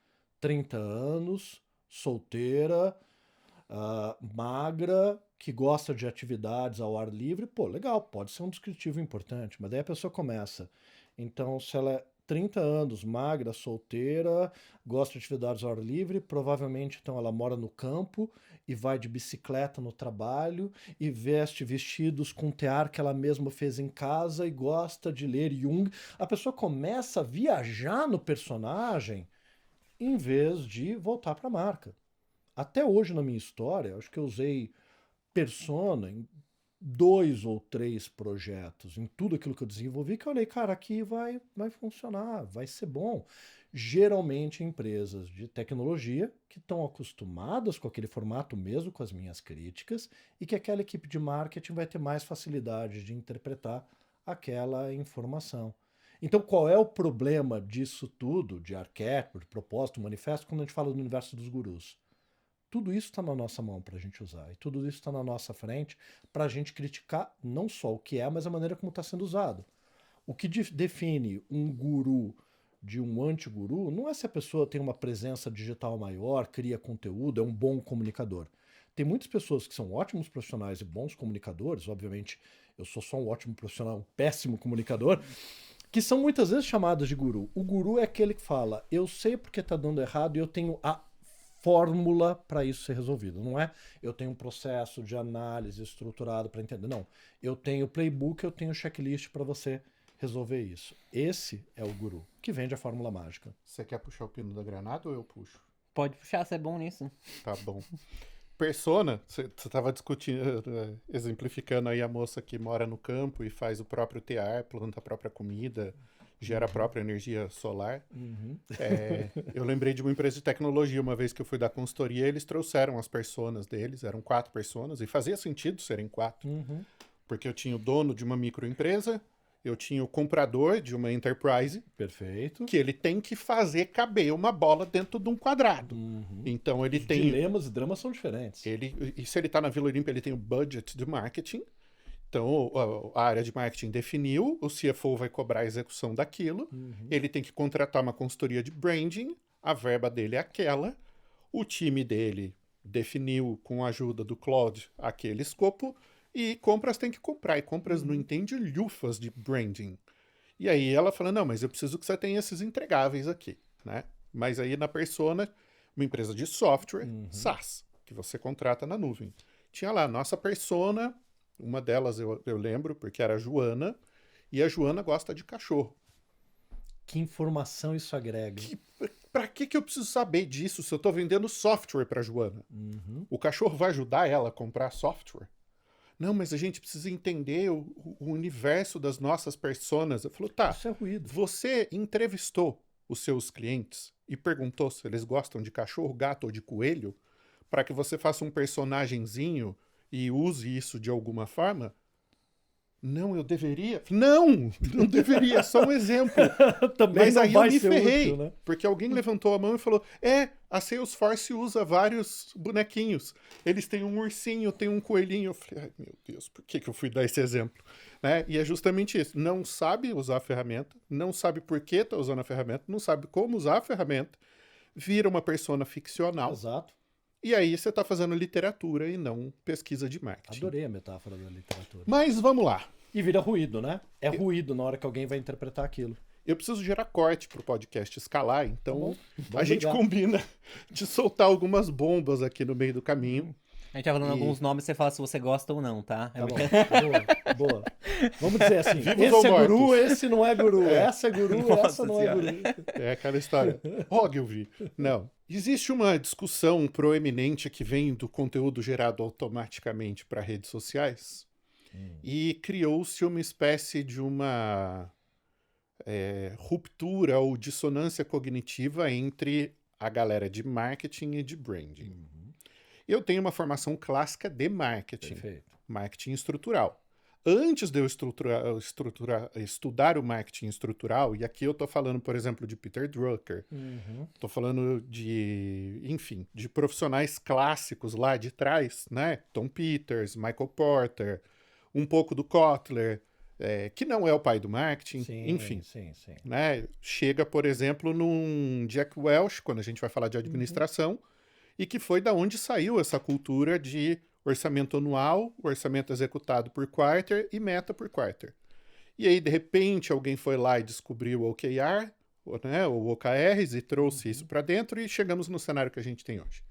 30 anos, solteira, magra, que gosta de atividades ao ar livre. Pô, legal, pode ser um descritivo importante, mas daí a pessoa começa. Então, se ela é 30 anos, magra, solteira, gosta de atividades ao ar livre, provavelmente então ela mora no campo e vai de bicicleta no trabalho e veste vestidos com tear que ela mesma fez em casa e gosta de ler Jung. A pessoa começa a viajar no personagem em vez de voltar para a marca. Até hoje na minha história, acho que eu usei persona em 2 ou 3 projetos, em tudo aquilo que eu desenvolvi, que eu olhei, cara, aqui vai funcionar, vai ser bom. Geralmente empresas de tecnologia que estão acostumadas com aquele formato mesmo, com as minhas críticas, e que aquela equipe de marketing vai ter mais facilidade de interpretar aquela informação. Então, qual é o problema disso tudo, de arquétipo, de propósito, manifesto, quando a gente fala do universo dos gurus? Tudo isso está na nossa mão para a gente usar. E tudo isso está na nossa frente para a gente criticar não só o que é, mas a maneira como está sendo usado. O que define um guru de um anti-guru não é se a pessoa tem uma presença digital maior, cria conteúdo, é um bom comunicador. Tem muitas pessoas que são ótimos profissionais e bons comunicadores, obviamente eu sou só um ótimo profissional, um péssimo comunicador, que são muitas vezes chamadas de guru. O guru é aquele que fala, eu sei porque está dando errado e eu tenho a fórmula para isso ser resolvido. Não é eu tenho um processo de análise estruturado para entender. Não. Eu tenho playbook, eu tenho checklist para você resolver isso. Esse é o guru que vende a fórmula mágica. Você quer puxar o pino da granada ou eu puxo? Pode puxar, você é bom nisso. Tá bom. Persona, você estava discutindo, exemplificando aí a moça que mora no campo e faz o próprio tear, planta a própria comida, gera a própria energia solar. Eu lembrei de uma empresa de tecnologia, uma vez que eu fui dar consultoria, eles trouxeram as personas deles, eram 4 personas, e fazia sentido serem 4. Porque eu tinha o dono de uma microempresa, eu tinha o comprador de uma enterprise, Perfeito. que ele tem que fazer caber uma bola dentro de um quadrado. Então ele tem... Dilemas e dramas são diferentes. E se ele está na Vila Olímpia, ele tem o budget de marketing. Então a área de marketing definiu, o CFO vai cobrar a execução daquilo, ele tem que contratar uma consultoria de branding, a verba dele é aquela, o time dele definiu com a ajuda do Claude aquele escopo, e compras tem que comprar, e compras não entende lufas de branding. E aí ela fala, não, mas eu preciso que você tenha esses entregáveis aqui, né? Mas aí na Persona, uma empresa de software, SaaS, que você contrata na nuvem. Tinha lá, nossa Persona, uma delas eu lembro, porque era a Joana, e a Joana gosta de cachorro. Que informação isso agrega? Pra que eu preciso saber disso se eu tô vendendo software pra Joana? O cachorro vai ajudar ela a comprar software? Não, mas a gente precisa entender o universo das nossas personas. Eu falo, tá, Isso é ruído. você entrevistou os seus clientes e perguntou se eles gostam de cachorro, gato ou de coelho, para que você faça um personagenzinho e use isso de alguma forma? Não, eu deveria? Não deveria, é só um exemplo. Também Mas não aí eu vai me ser ferrei, útil, né? porque alguém levantou a mão e falou, a Salesforce usa vários bonequinhos. Eles têm um ursinho, tem um coelhinho. Eu falei, ai meu Deus, por que eu fui dar esse exemplo? Né? E é justamente isso, não sabe usar a ferramenta, não sabe por que está usando a ferramenta, não sabe como usar a ferramenta, vira uma persona ficcional. Exato. E aí você está fazendo literatura e não pesquisa de marketing. Adorei a metáfora da literatura. Mas vamos lá. E vira ruído, né? É ruído na hora que alguém vai interpretar aquilo. Eu preciso gerar corte para o podcast escalar, então Tá bom. a gente combina de soltar algumas bombas aqui no meio do caminho. A gente tá falando alguns nomes, você fala se você gosta ou não, tá? Tá bom. Boa. Vamos dizer assim, Vivos ou esse é guru, mortos? esse não é guru. Essa é guru, Nossa essa não é Senhora. guru. É aquela história. Ogilvy. Não. Existe uma discussão proeminente que vem do conteúdo gerado automaticamente para redes sociais e criou-se uma espécie de uma ruptura ou dissonância cognitiva entre a galera de marketing e de branding. Eu tenho uma formação clássica de marketing, Perfeito. marketing estrutural. Antes de eu estudar o marketing estrutural, e aqui eu estou falando, por exemplo, de Peter Drucker, estou falando de profissionais clássicos lá de trás, né? Tom Peters, Michael Porter, um pouco do Kotler, que não é o pai do marketing, enfim. Sim. Né? Chega, por exemplo, num Jack Welch, quando a gente vai falar de administração, e que foi da onde saiu essa cultura de orçamento anual, orçamento executado por quarter e meta por quarter. E aí, de repente, alguém foi lá e descobriu o OKR, né, ou OKRs, e trouxe isso para dentro e chegamos no cenário que a gente tem hoje.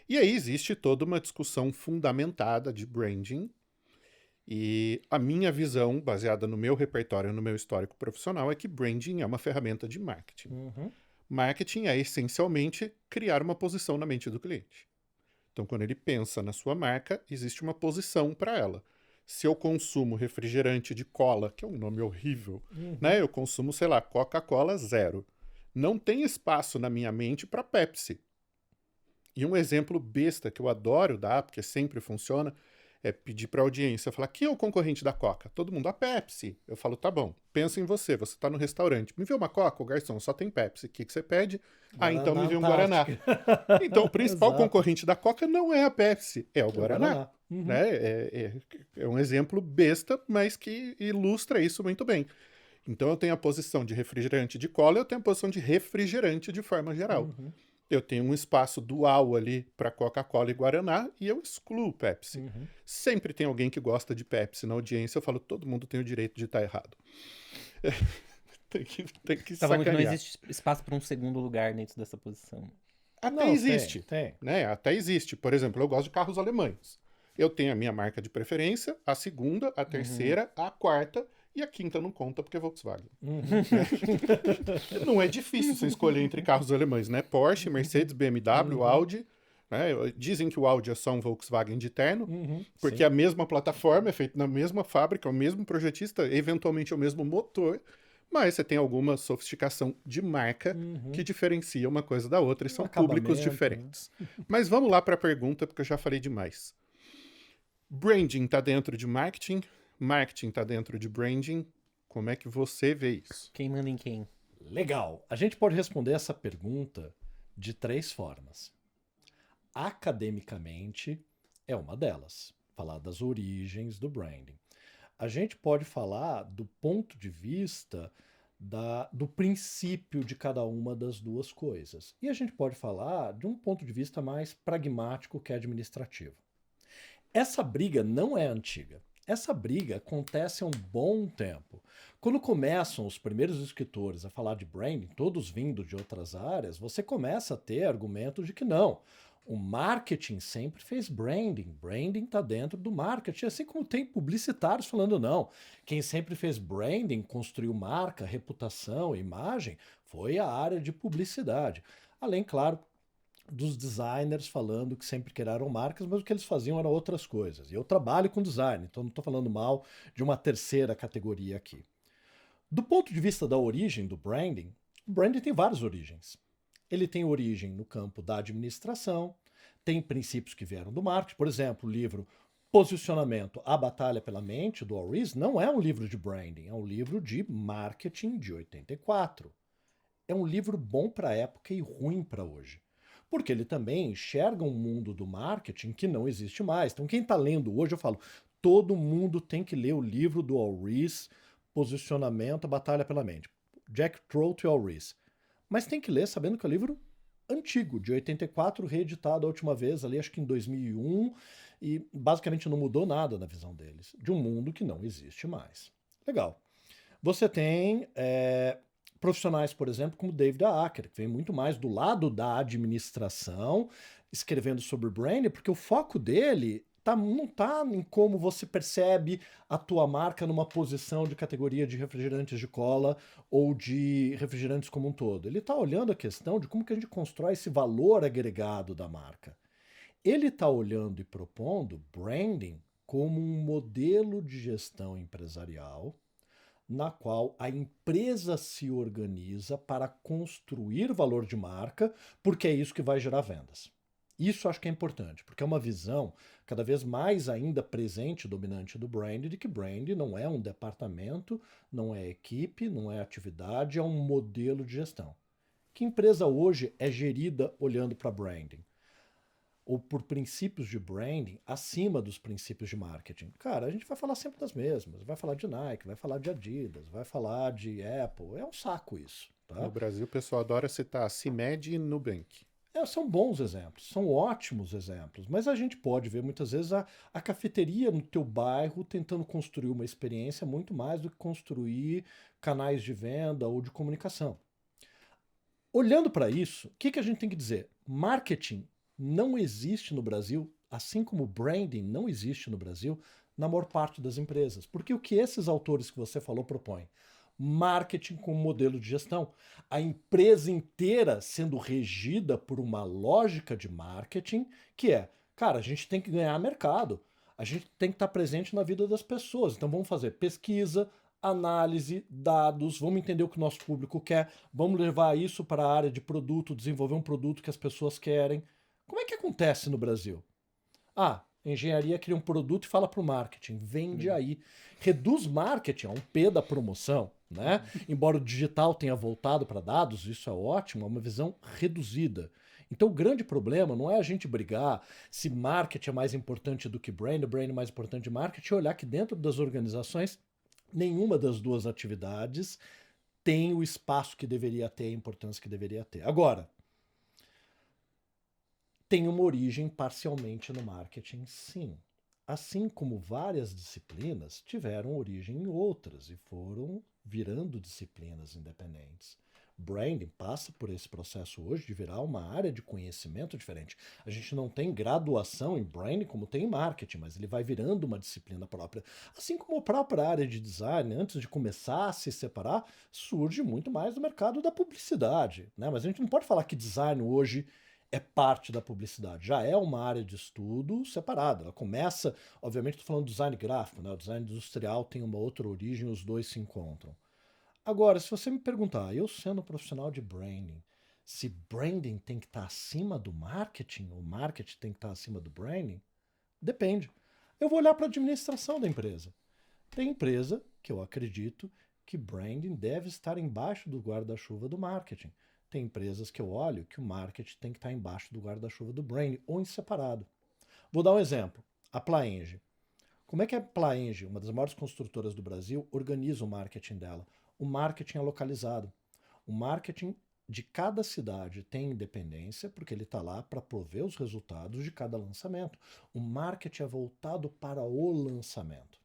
E aí existe toda uma discussão fundamentada de branding, e a minha visão, baseada no meu repertório, no meu histórico profissional, é que branding é uma ferramenta de marketing. Marketing é, essencialmente, criar uma posição na mente do cliente. Então, quando ele pensa na sua marca, existe uma posição para ela. Se eu consumo refrigerante de cola, que é um nome horrível, né? Eu consumo, sei lá, Coca-Cola zero. Não tem espaço na minha mente para Pepsi. E um exemplo besta que eu adoro dar, porque sempre funciona, é pedir para a audiência, falar, quem é o concorrente da Coca? Todo mundo, a Pepsi. Eu falo, tá bom, pensa em você está no restaurante, me vê uma Coca, o garçom, só tem Pepsi, o que você pede? Guaraná, Então me vê um Guaraná. Então o principal concorrente da Coca não é a Pepsi, é o Guaraná. Né? É um exemplo besta, mas que ilustra isso muito bem. Então eu tenho a posição de refrigerante de cola, eu tenho a posição de refrigerante de forma geral. Eu tenho um espaço dual ali para Coca-Cola e Guaraná e eu excluo Pepsi. Sempre tem alguém que gosta de Pepsi na audiência, eu falo, todo mundo tem o direito de estar errado. Tem que Tá falando que sacanear. não existe espaço para um segundo lugar dentro dessa posição. Até existe. Tem. Né? Até existe. Por exemplo, eu gosto de carros alemães. Eu tenho a minha marca de preferência, a segunda, a terceira, a quarta, E a quinta não conta porque é Volkswagen. Uhum. Não é difícil você escolher entre carros alemães, né? Porsche, Mercedes, BMW, Audi. Né? Dizem que o Audi é só um Volkswagen de terno, porque Sim. a mesma plataforma é feita na mesma fábrica, o mesmo projetista, eventualmente é o mesmo motor, mas você tem alguma sofisticação de marca que diferencia uma coisa da outra e são públicos Acabamento, né? diferentes. Mas vamos lá para a pergunta, porque eu já falei demais. Branding está dentro de marketing? Marketing está dentro de branding? Como é que você vê isso? Quem manda em quem? Legal. A gente pode responder essa pergunta de 3 formas. Academicamente é uma delas, falar das origens do branding. A gente pode falar do ponto de vista do princípio de cada uma das duas coisas. E a gente pode falar de um ponto de vista mais pragmático que é administrativo. Essa briga não é antiga. Essa briga acontece há um bom tempo. Quando começam os primeiros escritores a falar de branding, todos vindo de outras áreas, você começa a ter argumentos de que não. O marketing sempre fez branding. Branding está dentro do marketing, assim como tem publicitários falando não. Quem sempre fez branding, construiu marca, reputação, imagem, foi a área de publicidade. Além, claro, dos designers falando que sempre criaram marcas, mas o que eles faziam eram outras coisas. E eu trabalho com design, então não estou falando mal de uma terceira categoria aqui. Do ponto de vista da origem do branding, o branding tem várias origens. Ele tem origem no campo da administração, tem princípios que vieram do marketing. Por exemplo, o livro Posicionamento, A Batalha pela Mente, do Al Ries, não é um livro de branding, é um livro de marketing de 84. É um livro bom para a época e ruim para hoje. Porque ele também enxerga um mundo do marketing que não existe mais. Então, quem está lendo hoje, eu falo, todo mundo tem que ler o livro do Al Ries, Posicionamento, A Batalha pela Mente. Jack Trout e Al Ries. Mas tem que ler sabendo que é um livro antigo, de 84, reeditado a última vez, ali acho que em 2001, e basicamente não mudou nada na visão deles, de um mundo que não existe mais. Legal. Você tem profissionais, por exemplo, como David Acker, que vem muito mais do lado da administração, escrevendo sobre branding, porque o foco dele não está em como você percebe a tua marca numa posição de categoria de refrigerantes de cola ou de refrigerantes como um todo. Ele está olhando a questão de como que a gente constrói esse valor agregado da marca. Ele está olhando e propondo branding como um modelo de gestão empresarial na qual a empresa se organiza para construir valor de marca, porque é isso que vai gerar vendas. Isso acho que é importante, porque é uma visão cada vez mais ainda presente, dominante do brand, de que brand não é um departamento, não é equipe, não é atividade, é um modelo de gestão. Que empresa hoje é gerida olhando para branding? Ou por princípios de branding acima dos princípios de marketing? Cara, a gente vai falar sempre das mesmas. Vai falar de Nike, vai falar de Adidas, vai falar de Apple. É um saco isso. Tá? No Brasil, o pessoal adora citar CIMED e Nubank. São bons exemplos, são ótimos exemplos, mas a gente pode ver muitas vezes a cafeteria no teu bairro tentando construir uma experiência muito mais do que construir canais de venda ou de comunicação. Olhando para isso, o que a gente tem que dizer? Marketing não existe no Brasil, assim como branding não existe no Brasil, na maior parte das empresas. Porque o que esses autores que você falou propõem? Marketing como modelo de gestão. A empresa inteira sendo regida por uma lógica de marketing que é, cara, a gente tem que ganhar mercado. A gente tem que estar presente na vida das pessoas. Então vamos fazer pesquisa, análise, dados, vamos entender o que o nosso público quer, vamos levar isso para a área de produto, desenvolver um produto que as pessoas querem. Como é que acontece no Brasil? A engenharia cria um produto e fala para o marketing, vende aí. Reduz marketing a um P da promoção, né? Embora o digital tenha voltado para dados, isso é ótimo, é uma visão reduzida. Então o grande problema não é a gente brigar se marketing é mais importante do que brand é mais importante que marketing, é olhar que dentro das organizações nenhuma das duas atividades tem o espaço que deveria ter, a importância que deveria ter. Agora, tem uma origem parcialmente no marketing, sim. Assim como várias disciplinas tiveram origem em outras e foram virando disciplinas independentes. Branding passa por esse processo hoje de virar uma área de conhecimento diferente. A gente não tem graduação em branding como tem em marketing, mas ele vai virando uma disciplina própria. Assim como a própria área de design, antes de começar a se separar, surge muito mais do mercado da publicidade, né? Mas a gente não pode falar que design hoje é parte da publicidade, já é uma área de estudo separada. Ela começa, obviamente, estou falando do design gráfico, né? O design industrial tem uma outra origem, os dois se encontram. Agora, se você me perguntar, eu sendo profissional de branding, se branding tem que estar acima do marketing, ou marketing tem que estar acima do branding, depende. Eu vou olhar para a administração da empresa. Tem empresa que eu acredito que branding deve estar embaixo do guarda-chuva do marketing. Tem empresas que eu olho que o marketing tem que estar embaixo do guarda-chuva do branding, ou em separado. Vou dar um exemplo. A Plaenge. Como é que a Plaenge, uma das maiores construtoras do Brasil, organiza o marketing dela? O marketing é localizado. O marketing de cada cidade tem independência, porque ele está lá para prover os resultados de cada lançamento. O marketing é voltado para o lançamento.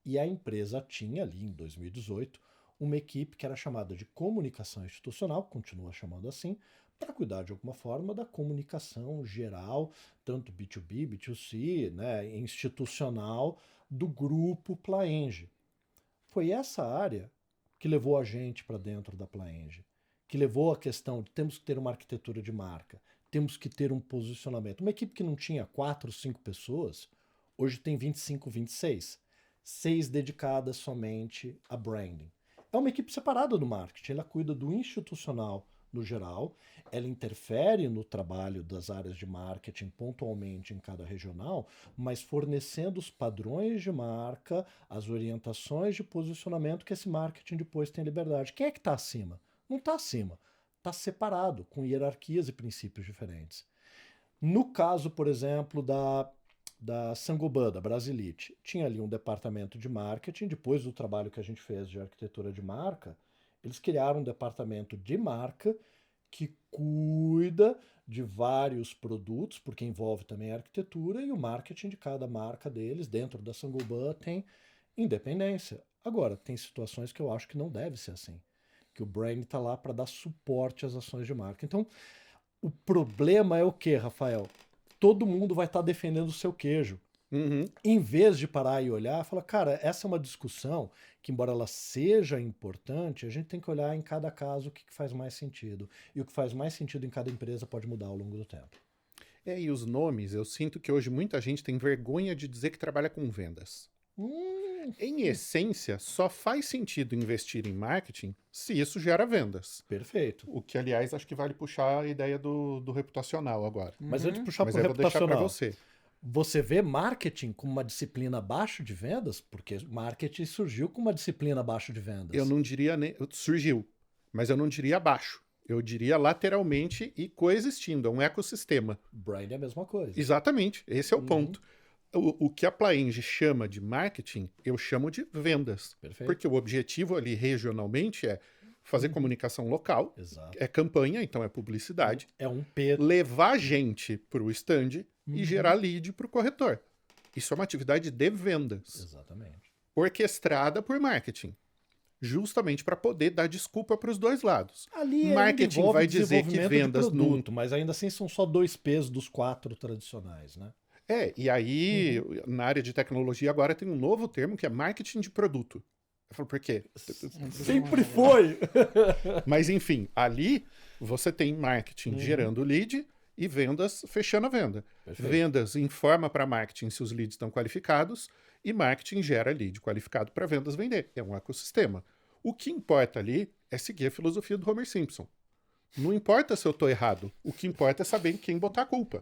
E a empresa tinha ali, em 2018, uma equipe que era chamada de comunicação institucional, continua chamando assim, para cuidar de alguma forma da comunicação geral, tanto B2B, B2C, né, institucional, do grupo Plaenge. Foi essa área que levou a gente para dentro da Plaenge, que levou a questão de temos que ter uma arquitetura de marca, temos que ter um posicionamento. Uma equipe que não tinha 4, 5 pessoas, hoje tem 25, 26. 6 dedicadas somente a branding. É uma equipe separada do marketing, ela cuida do institucional no geral, ela interfere no trabalho das áreas de marketing pontualmente em cada regional, mas fornecendo os padrões de marca, as orientações de posicionamento que esse marketing depois tem liberdade. Quem é que está acima? Não está acima, está separado, com hierarquias e princípios diferentes. No caso, por exemplo, da Saint-Gobain, da Brasilite, tinha ali um departamento de marketing, depois do trabalho que a gente fez de arquitetura de marca, eles criaram um departamento de marca que cuida de vários produtos, porque envolve também a arquitetura, e o marketing de cada marca deles, dentro da Saint-Gobain, tem independência. Agora, tem situações que eu acho que não deve ser assim, que o brand está lá para dar suporte às ações de marca. Então, o problema é o quê, Rafael? Todo mundo vai estar defendendo o seu queijo. Uhum. Em vez de parar e olhar, fala, cara, essa é uma discussão que, embora ela seja importante, a gente tem que olhar em cada caso o que faz mais sentido. E o que faz mais sentido em cada empresa pode mudar ao longo do tempo. E os nomes, eu sinto que hoje muita gente tem vergonha de dizer que trabalha com vendas. Em essência, só faz sentido investir em marketing se isso gera vendas. Perfeito. O que, aliás, acho que vale puxar a ideia do reputacional agora. Mas antes de puxar Mas para o eu vou deixar para reputacional, você. você vê marketing como uma disciplina abaixo de vendas? Porque marketing surgiu como uma disciplina abaixo de vendas. Eu não diria nem... Surgiu, mas eu não diria abaixo. Eu diria lateralmente e coexistindo, é um ecossistema. Brand é a mesma coisa. Exatamente, esse é o ponto. O que a Plaenge chama de marketing, eu chamo de vendas. Perfeito. Porque o objetivo ali regionalmente é fazer comunicação local, Exato. é campanha, então é publicidade, É um P. levar gente para o stand e gerar lead para o corretor. Isso é uma atividade de vendas, Exatamente. orquestrada por marketing. Justamente para poder dar desculpa para os dois lados. Ali ainda Marketing envolve vai dizer que desenvolvimento de vendas no produto, mas ainda assim são só 2 P's dos 4 tradicionais, né? E aí, na área de tecnologia, agora tem um novo termo que é marketing de produto. Eu falo, por quê? Sempre foi! Mas, enfim, ali você tem marketing gerando lead e vendas fechando a venda. Perfeito. Vendas informa para marketing se os leads estão qualificados e marketing gera lead qualificado para vendas vender. É um ecossistema. O que importa ali é seguir a filosofia do Homer Simpson. Não importa se eu estou errado. O que importa é saber em quem botar a culpa.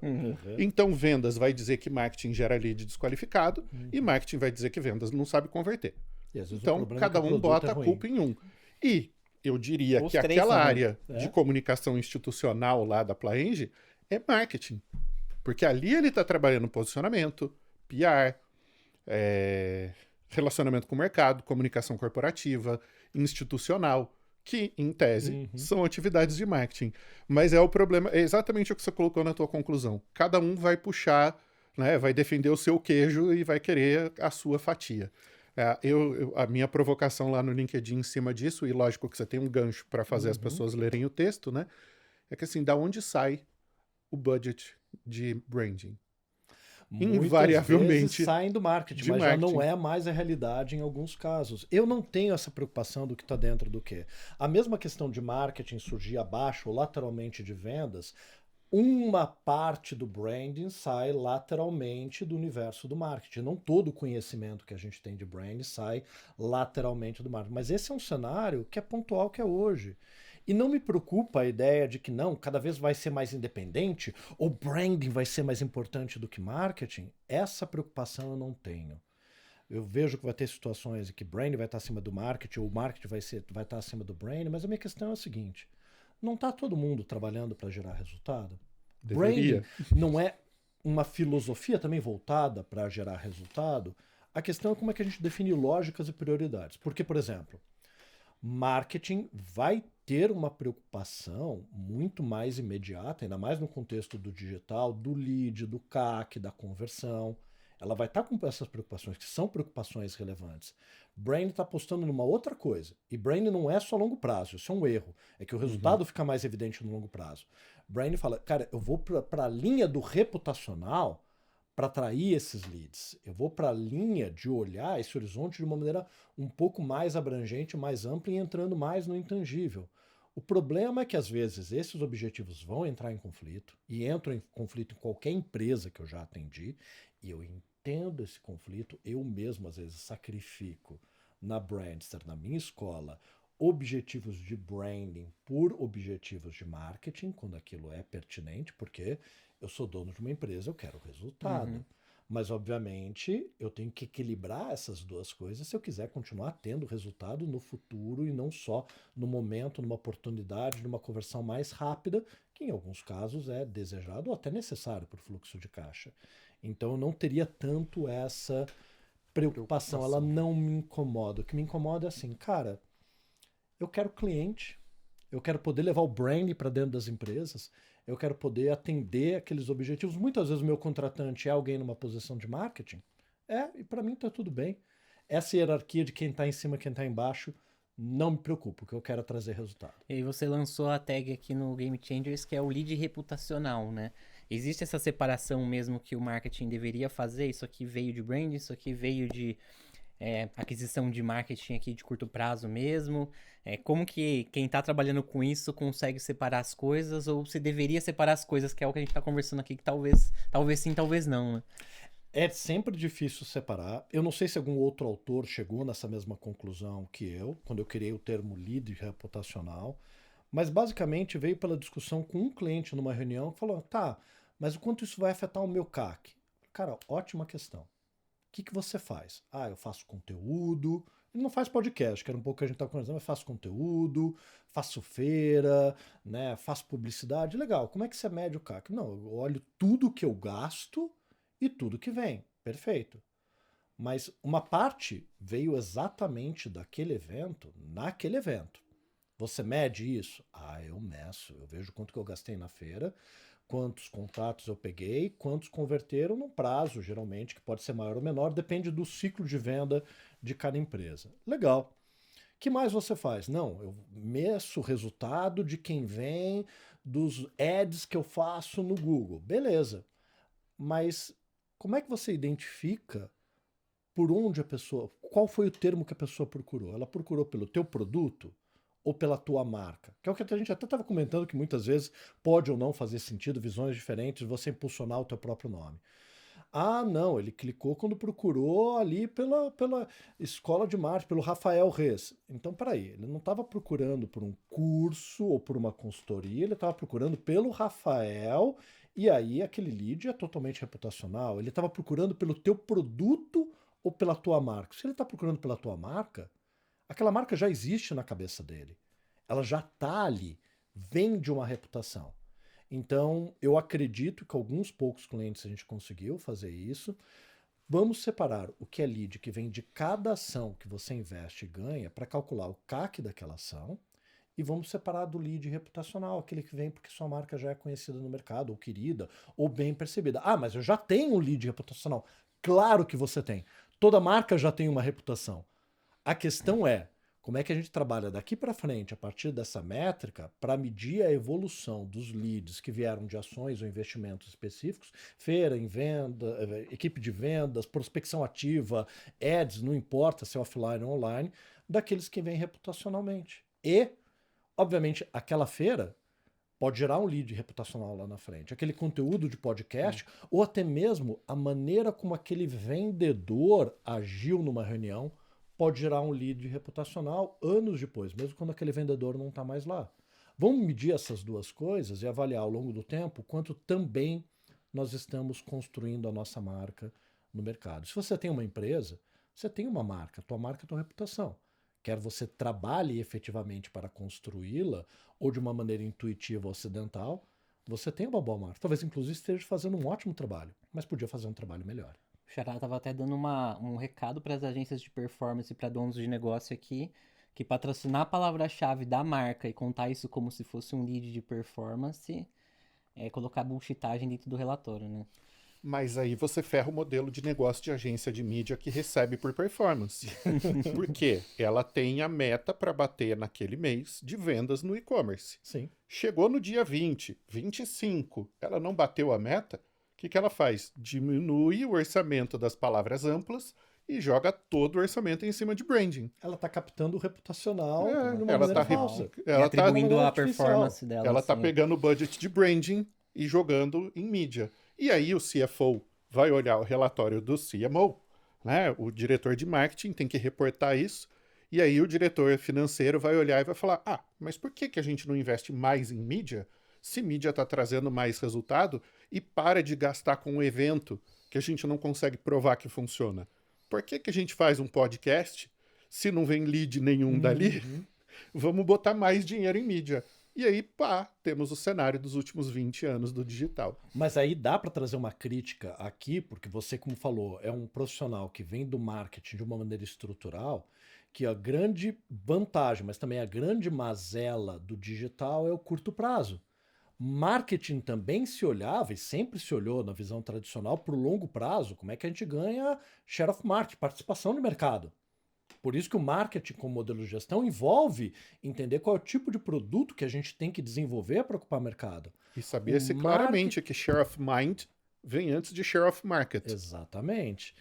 Então, vendas vai dizer que marketing gera lead desqualificado e marketing vai dizer que vendas não sabe converter. E às vezes o Então, problema é cada que o um produto bota é a ruim. culpa em um. E eu diria Os que três aquela são área ruins. de comunicação institucional lá da Plaenge é marketing. Porque ali ele está trabalhando posicionamento, PR, relacionamento com o mercado, comunicação corporativa, institucional, que, em tese, são atividades de marketing. Mas é o problema, é exatamente o que você colocou na tua conclusão. Cada um vai puxar, né, vai defender o seu queijo e vai querer a sua fatia. A minha provocação lá no LinkedIn em cima disso, e lógico que você tem um gancho para fazer as pessoas lerem o texto, né? É que assim, da onde sai o budget de branding? Muitas vezes Invariavelmente saem do marketing, de mas já não marketing. é mais a realidade em alguns casos. Eu não tenho essa preocupação do que está dentro do quê. A mesma questão de marketing surgir abaixo ou lateralmente de vendas, uma parte do branding sai lateralmente do universo do marketing. Não todo o conhecimento que a gente tem de branding sai lateralmente do marketing. Mas esse é um cenário que é pontual, que é hoje. E não me preocupa a ideia de que não, cada vez vai ser mais independente, ou branding vai ser mais importante do que marketing. Essa preocupação eu não tenho. Eu vejo que vai ter situações em que branding vai estar acima do marketing, ou o marketing vai estar acima do branding, mas a minha questão é a seguinte: não está todo mundo trabalhando para gerar resultado? Branding Deveria. não é uma filosofia também voltada para gerar resultado? A questão é como é que a gente define lógicas e prioridades. Porque, por exemplo, marketing vai ter uma preocupação muito mais imediata, ainda mais no contexto do digital, do lead, do CAC, da conversão. Ela vai estar com essas preocupações, que são preocupações relevantes. Brand está apostando numa outra coisa. E brand não é só longo prazo, isso é um erro. É que o resultado fica mais evidente no longo prazo. Brand fala, cara, eu vou para a linha do reputacional para atrair esses leads. Eu vou para a linha de olhar esse horizonte de uma maneira um pouco mais abrangente, mais ampla e entrando mais no intangível. O problema é que às vezes esses objetivos vão entrar em conflito, e entram em conflito em qualquer empresa que eu já atendi, e eu entendo esse conflito, eu mesmo às vezes sacrifico na Brandster, na minha escola, objetivos de branding por objetivos de marketing, quando aquilo é pertinente, porque eu sou dono de uma empresa, eu quero resultado. Uhum. Mas, obviamente, eu tenho que equilibrar essas duas coisas se eu quiser continuar tendo resultado no futuro e não só no momento, numa oportunidade, numa conversão mais rápida, que em alguns casos é desejado ou até necessário para o fluxo de caixa. Então, eu não teria tanto essa preocupação, ela não me incomoda. O que me incomoda é assim, cara, eu quero cliente, eu quero poder levar o brand para dentro das empresas, eu quero poder atender aqueles objetivos. Muitas vezes o meu contratante é alguém numa posição de marketing. E para mim está tudo bem. Essa hierarquia de quem está em cima e quem está embaixo não me preocupa, porque eu quero trazer resultado. E aí você lançou a tag aqui no Game Changers, que é o lead reputacional, né? Existe essa separação mesmo que o marketing deveria fazer? Isso aqui veio de brand, isso aqui veio de aquisição de marketing aqui de curto prazo mesmo? Como que quem está trabalhando com isso consegue separar as coisas? Ou se deveria separar as coisas, que é o que a gente está conversando aqui, que talvez sim, talvez não, né? É sempre difícil separar. Eu não sei se algum outro autor chegou nessa mesma conclusão que eu, quando eu criei o termo lead reputacional, mas basicamente veio pela discussão com um cliente numa reunião que falou: tá, mas o quanto isso vai afetar o meu CAC? Cara, ótima questão. O que você faz? Eu faço conteúdo. Ele não faz podcast, que era um pouco que a gente estava conversando, mas faço conteúdo, faço feira, né? Faço publicidade. Legal, como é que você mede o CAC? Não, eu olho tudo que eu gasto e tudo que vem. Perfeito. Mas uma parte veio exatamente daquele evento, naquele evento. Você mede isso? Eu meço. Eu vejo quanto que eu gastei na feira, quantos contatos eu peguei, quantos converteram no prazo, geralmente, que pode ser maior ou menor, depende do ciclo de venda de cada empresa. Legal. O que mais você faz? Não, eu meço o resultado de quem vem dos ads que eu faço no Google. Beleza. Mas como é que você identifica por onde a pessoa, qual foi o termo que a pessoa procurou? Ela procurou pelo teu produto ou pela tua marca? Que é o que a gente até estava comentando, que muitas vezes pode ou não fazer sentido, visões diferentes, você impulsionar o teu próprio nome. Não, ele clicou quando procurou ali pela escola de marketing, pelo Rafael Reis. Então, peraí, ele não estava procurando por um curso ou por uma consultoria, ele estava procurando pelo Rafael, e aí aquele lead é totalmente reputacional. Ele estava procurando pelo teu produto ou pela tua marca. Se ele está procurando pela tua marca, aquela marca já existe na cabeça dele. Ela já está ali, vem de uma reputação. Então, eu acredito que alguns poucos clientes a gente conseguiu fazer isso. Vamos separar o que é lead que vem de cada ação que você investe e ganha para calcular o CAC daquela ação. E vamos separar do lead reputacional, aquele que vem porque sua marca já é conhecida no mercado, ou querida, ou bem percebida. Mas eu já tenho um lead reputacional. Claro que você tem. Toda marca já tem uma reputação. A questão é, como é que a gente trabalha daqui para frente, a partir dessa métrica, para medir a evolução dos leads que vieram de ações ou investimentos específicos, feira, em venda, equipe de vendas, prospecção ativa, ads, não importa se é offline ou online, daqueles que vêm reputacionalmente. E, obviamente, aquela feira pode gerar um lead reputacional lá na frente. Aquele conteúdo de podcast, ou até mesmo a maneira como aquele vendedor agiu numa reunião, pode gerar um lead reputacional anos depois, mesmo quando aquele vendedor não está mais lá. Vamos medir essas duas coisas e avaliar ao longo do tempo quanto também nós estamos construindo a nossa marca no mercado. Se você tem uma empresa, você tem uma marca, tua marca é tua reputação. Quer você trabalhe efetivamente para construí-la, ou de uma maneira intuitiva ou ocidental, você tem uma boa marca. Talvez, inclusive, esteja fazendo um ótimo trabalho, mas podia fazer um trabalho melhor. O Xará estava até dando um recado para as agências de performance e para donos de negócio aqui, que patrocinar a palavra-chave da marca e contar isso como se fosse um lead de performance é colocar bullshitagem dentro do relatório, né? Mas aí você ferra o modelo de negócio de agência de mídia que recebe por performance. Por quê? Ela tem a meta para bater naquele mês de vendas no e-commerce. Sim. Chegou no dia 20, 25, ela não bateu a meta, o que ela faz? Diminui o orçamento das palavras amplas e joga todo o orçamento em cima de branding. Ela está captando o reputacional de uma ela maneira tá falsa. ela atribuindo tá a performance dela. Ela está assim. pegando o budget de branding e jogando em mídia. E aí o CFO vai olhar o relatório do CMO, né? O diretor de marketing tem que reportar isso, e aí o diretor financeiro vai olhar e vai falar, mas por que a gente não investe mais em mídia, se mídia está trazendo mais resultado, e para de gastar com um evento que a gente não consegue provar que funciona? Por que a gente faz um podcast se não vem lead nenhum dali? Vamos botar mais dinheiro em mídia. E aí, temos o cenário dos últimos 20 anos do digital. Mas aí dá para trazer uma crítica aqui, porque você, como falou, é um profissional que vem do marketing de uma maneira estrutural, que a grande vantagem, mas também a grande mazela do digital é o curto prazo. Marketing também se olhava, e sempre se olhou na visão tradicional, para o longo prazo, como é que a gente ganha share of market, participação de mercado. Por isso que o marketing como modelo de gestão envolve entender qual é o tipo de produto que a gente tem que desenvolver para ocupar mercado. E sabia-se claramente que share of mind vem antes de share of market. Exatamente.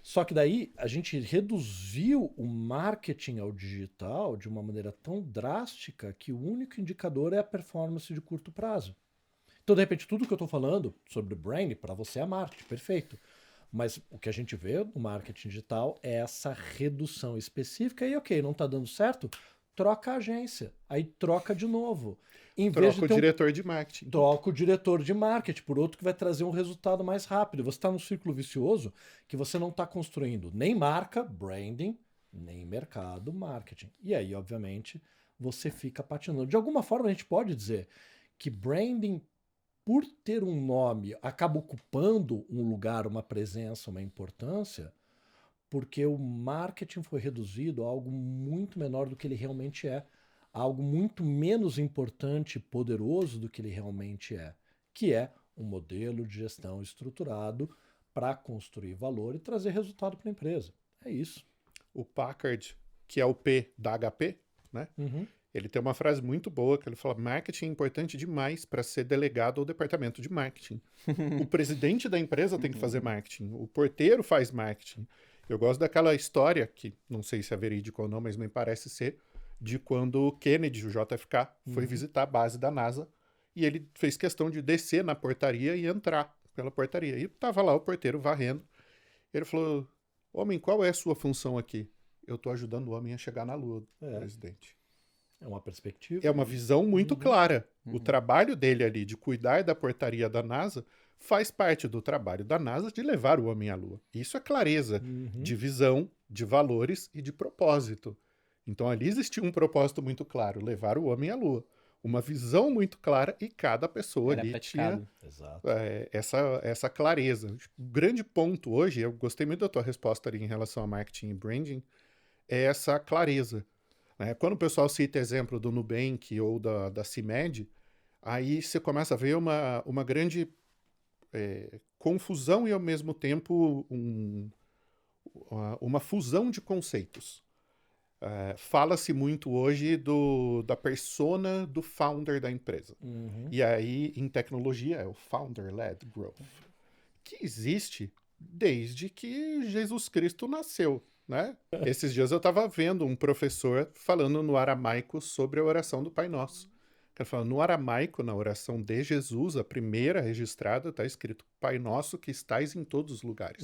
Só que daí a gente reduziu o marketing ao digital de uma maneira tão drástica que o único indicador é a performance de curto prazo. Então, de repente, tudo que eu estou falando sobre brand, para você é marketing, perfeito. Mas o que a gente vê no marketing digital é essa redução específica e ok, não está dando certo, troca a agência, aí troca de novo. Troca o diretor de marketing. Troca o diretor de marketing por outro que vai trazer um resultado mais rápido. Você está num círculo vicioso que você não está construindo nem marca, branding, nem mercado, marketing. E aí, obviamente, você fica patinando. De alguma forma, a gente pode dizer que branding, por ter um nome, acaba ocupando um lugar, uma presença, uma importância, porque o marketing foi reduzido a algo muito menor do que ele realmente é, a algo muito menos importante e poderoso do que ele realmente é, que é um modelo de gestão estruturado para construir valor e trazer resultado para a empresa. É isso. O Packard, que é o P da HP, né? Ele tem uma frase muito boa que ele fala: marketing é importante demais para ser delegado ao departamento de marketing. O presidente da empresa tem que fazer marketing, o porteiro faz marketing. Eu gosto daquela história, que não sei se é verídico ou não, mas me parece ser, de quando o Kennedy, o JFK, foi visitar a base da NASA e ele fez questão de descer na portaria e entrar pela portaria. E estava lá o porteiro varrendo. Ele falou: homem, qual é a sua função aqui? Eu estou ajudando o homem a chegar na Lua, presidente. É uma perspectiva. É uma visão muito clara. O trabalho dele ali de cuidar da portaria da NASA faz parte do trabalho da NASA de levar o homem à Lua. Isso é clareza de visão, de valores e de propósito. Então ali existia um propósito muito claro, levar o homem à Lua. Uma visão muito clara e cada pessoa Era ali praticado. tinha essa clareza. O grande ponto hoje, eu gostei muito da tua resposta ali em relação a marketing e branding, é essa clareza. Quando o pessoal cita exemplo do Nubank ou da CIMED, aí você começa a ver uma grande confusão e, ao mesmo tempo, uma fusão de conceitos. Fala-se muito hoje da persona do founder da empresa. E aí, em tecnologia, é o Founder-Led Growth, que existe desde que Jesus Cristo nasceu, né? Esses dias eu estava vendo um professor falando no aramaico sobre a oração do Pai Nosso. Ele falou, no aramaico, na oração de Jesus, a primeira registrada, está escrito Pai Nosso que estais em todos os lugares.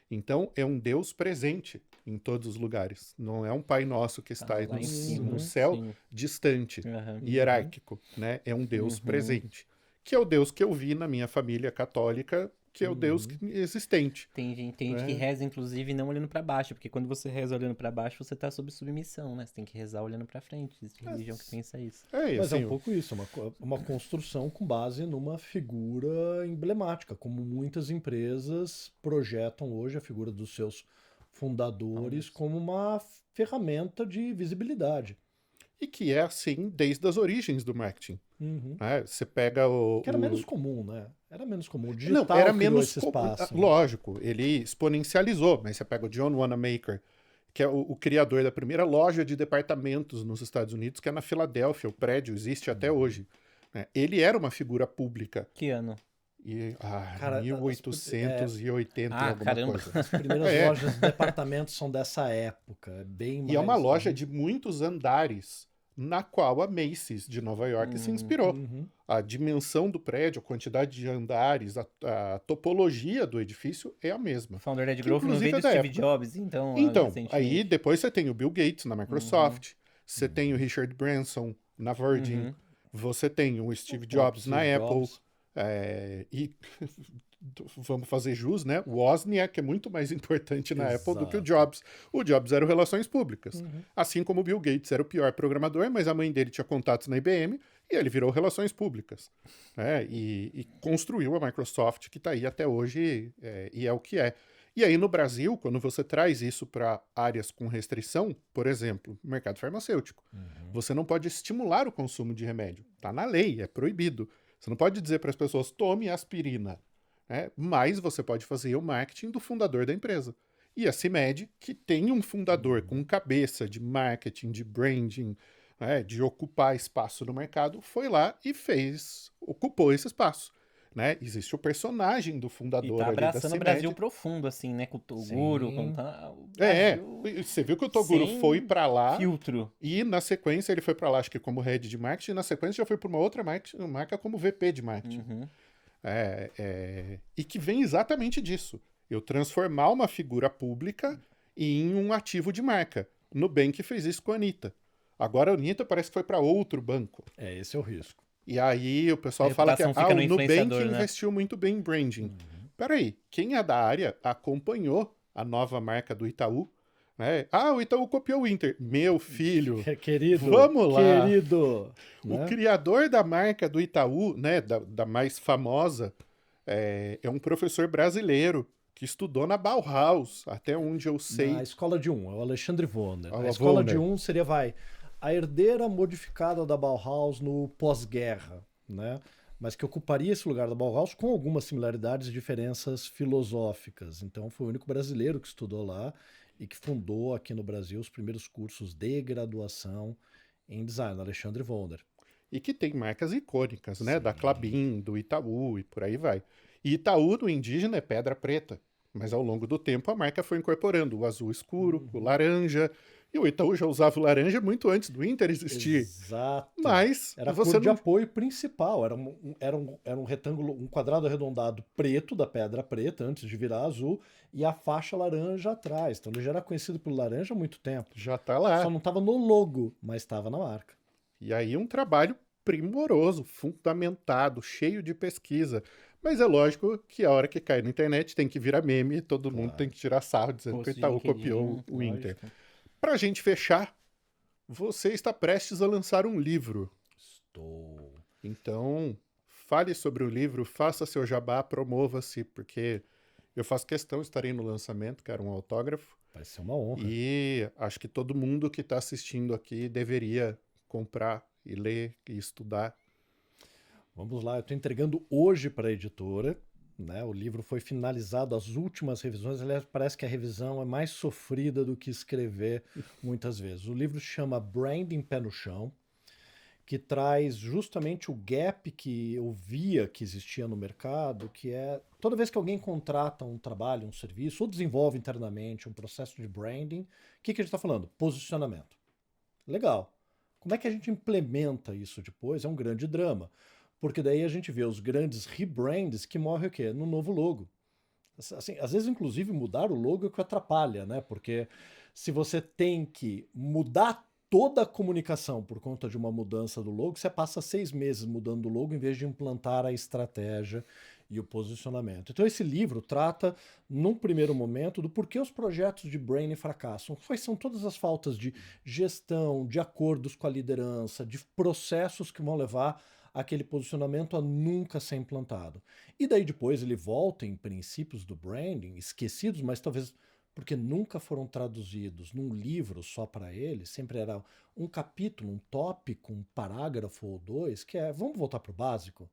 Então, é um Deus presente em todos os lugares. Não é um Pai Nosso que está lá em cima, no céu, sim. distante, hierárquico, né? É um Deus presente. Que é o Deus que eu vi na minha família católica, que é o Deus existente. Tem gente que reza, inclusive, não olhando pra baixo, porque quando você reza olhando pra baixo, você tá sob submissão, né? Você tem que rezar olhando pra frente. Existe religião que pensa isso. Mas assim, é um pouco isso, uma construção com base numa figura emblemática, como muitas empresas projetam hoje a figura dos seus fundadores como uma ferramenta de visibilidade. E que é assim desde as origens do marketing. Você pega Que era menos comum, né? Era menos comum. O digital não, era criou menos esse espaço. Né? Lógico, ele exponencializou, mas você pega o John Wanamaker, que é o criador da primeira loja de departamentos nos Estados Unidos, que é na Filadélfia, o prédio existe até hoje. Né? Ele era uma figura pública. Que ano? Cara, 1880 e alguma caramba. coisa. As primeiras lojas de departamentos são dessa época. Bem mais, e é uma loja de muitos andares, na qual a Macy's de Nova York se inspirou. A dimensão do prédio, a quantidade de andares, a topologia do edifício é a mesma. Founder-Led Growth não veio do Steve Jobs, então... Então, aí depois você tem o Bill Gates na Microsoft, você tem o Richard Branson na Virgin, você tem o Steve Jobs na Apple, e vamos fazer jus, né? O Wozniak é muito mais importante na Apple do que o Jobs. O Jobs era o Relações Públicas. Assim como o Bill Gates era o pior programador, mas a mãe dele tinha contatos na IBM e ele virou Relações Públicas. E construiu a Microsoft, que está aí até hoje e é o que é. E aí no Brasil, quando você traz isso para áreas com restrição, por exemplo, mercado farmacêutico, você não pode estimular o consumo de remédio. Está na lei, é proibido. Você não pode dizer para as pessoas, tome aspirina. Mas você pode fazer o marketing do fundador da empresa. E a CIMED, que tem um fundador com cabeça de marketing, de branding, de ocupar espaço no mercado, foi lá e ocupou esse espaço. Né? Existe o personagem do fundador ali da CIMED. E tá abraçando o Brasil profundo, assim, né? Com o Toguro, Você viu que o Toguro foi para lá. Filtro. E na sequência ele foi para lá, acho que como head de marketing, e na sequência já foi para uma outra marca como VP de marketing. E que vem exatamente disso. Eu transformar uma figura pública em um ativo de marca. Nubank fez isso com a Anitta. Agora a Anitta parece que foi para outro banco. Esse é o risco. E aí o pessoal fala que o Nubank investiu muito bem em branding. Peraí, quem é da área acompanhou a nova marca do Itaú. Né? O Itaú copiou o Inter. Meu filho, querido, vamos lá. Querido, o criador da marca do Itaú, né, da mais famosa, é um professor brasileiro que estudou na Bauhaus, até onde eu sei. Na Escola de é o Alexandre Vonner. A Escola de seria, a herdeira modificada da Bauhaus no pós-guerra, né? Mas que ocuparia esse lugar da Bauhaus com algumas similaridades e diferenças filosóficas. Então foi o único brasileiro que estudou lá e que fundou aqui no Brasil os primeiros cursos de graduação em design, Alexandre Vonner. E que tem marcas icônicas, né? Da Klabin, do Itaú e por aí vai. E Itaú, no indígena, é pedra preta. Mas ao longo do tempo a marca foi incorporando o azul escuro, o laranja. E o Itaú já usava o laranja muito antes do Inter existir. Exato. Mas era a cor de apoio principal. Era um retângulo, um quadrado arredondado preto, da pedra preta, antes de virar azul, e a faixa laranja atrás. Então ele já era conhecido pelo laranja há muito tempo. Já tá lá. Só não estava no logo, mas estava na marca. E aí um trabalho primoroso, fundamentado, cheio de pesquisa. Mas é lógico que a hora que cai na internet tem que virar meme e todo mundo tem que tirar sarro dizendo que o Itaú copiou o Inter. Pra gente fechar, você está prestes a lançar um livro. Estou. Então, fale sobre o livro, faça seu jabá, promova-se, porque eu faço questão, estarei no lançamento, quero um autógrafo. Vai ser uma honra. E acho que todo mundo que está assistindo aqui deveria comprar e ler e estudar. Vamos lá, eu estou entregando hoje para a editora, né? O livro foi finalizado, as últimas revisões, aliás, parece que a revisão é mais sofrida do que escrever muitas vezes. O livro se chama Branding Pé no Chão, que traz justamente o gap que eu via que existia no mercado, que é toda vez que alguém contrata um trabalho, um serviço, ou desenvolve internamente um processo de branding, o que a gente está falando? Posicionamento. Legal. Como é que a gente implementa isso depois? É um grande drama. Porque daí a gente vê os grandes rebrands que morrem o quê? No novo logo. Assim, às vezes, inclusive, mudar o logo é o que atrapalha, né? Porque se você tem que mudar toda a comunicação por conta de uma mudança do logo, você passa 6 meses mudando o logo em vez de implantar a estratégia e o posicionamento. Então, esse livro trata, num primeiro momento, do porquê os projetos de branding fracassam. Quais são todas as faltas de gestão, de acordos com a liderança, de processos que vão levar aquele posicionamento a nunca ser implantado. E daí depois ele volta em princípios do branding, esquecidos, mas talvez porque nunca foram traduzidos num livro só para ele, sempre era um capítulo, um tópico, um parágrafo ou dois, que é, vamos voltar para o básico?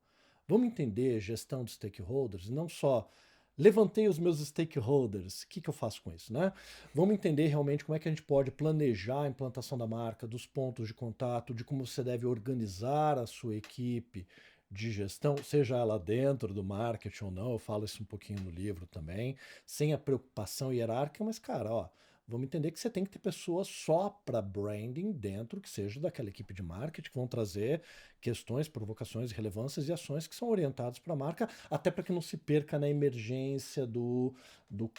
Vamos entender gestão de stakeholders, não só levantei os meus stakeholders, o que eu faço com isso, né? Vamos entender realmente como é que a gente pode planejar a implantação da marca, dos pontos de contato, de como você deve organizar a sua equipe de gestão, seja ela dentro do marketing ou não, eu falo isso um pouquinho no livro também, sem a preocupação hierárquica, mas cara, ó, vamos entender que você tem que ter pessoas só para branding dentro, que seja daquela equipe de marketing, que vão trazer questões, provocações, relevâncias e ações que são orientadas para a marca, até para que não se perca na emergência do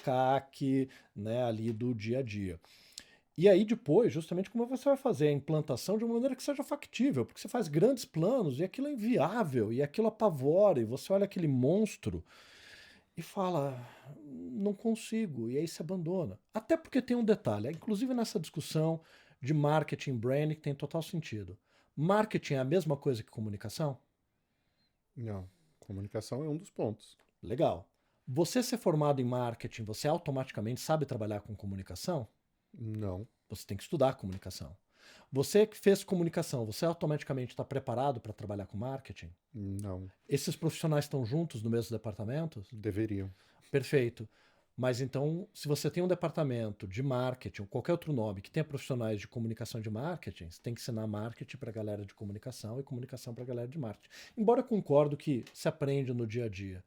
CAC, né, ali do dia a dia. E aí depois, justamente como você vai fazer a implantação de uma maneira que seja factível, porque você faz grandes planos e aquilo é inviável, e aquilo apavora, e você olha aquele monstro e fala, não consigo, e aí se abandona. Até porque tem um detalhe, inclusive nessa discussão de marketing branding que tem total sentido. Marketing é a mesma coisa que comunicação? Não. Comunicação é um dos pontos. Legal. Você ser formado em marketing, você automaticamente sabe trabalhar com comunicação? Não. Você tem que estudar comunicação. Você que fez comunicação, você automaticamente está preparado para trabalhar com marketing? Não. Esses profissionais estão juntos no mesmo departamento? Deveriam. Perfeito. Mas então, se você tem um departamento de marketing ou qualquer outro nome que tenha profissionais de comunicação de marketing, você tem que ensinar marketing para a galera de comunicação e comunicação para a galera de marketing. Embora eu concordo que se aprende no dia a dia.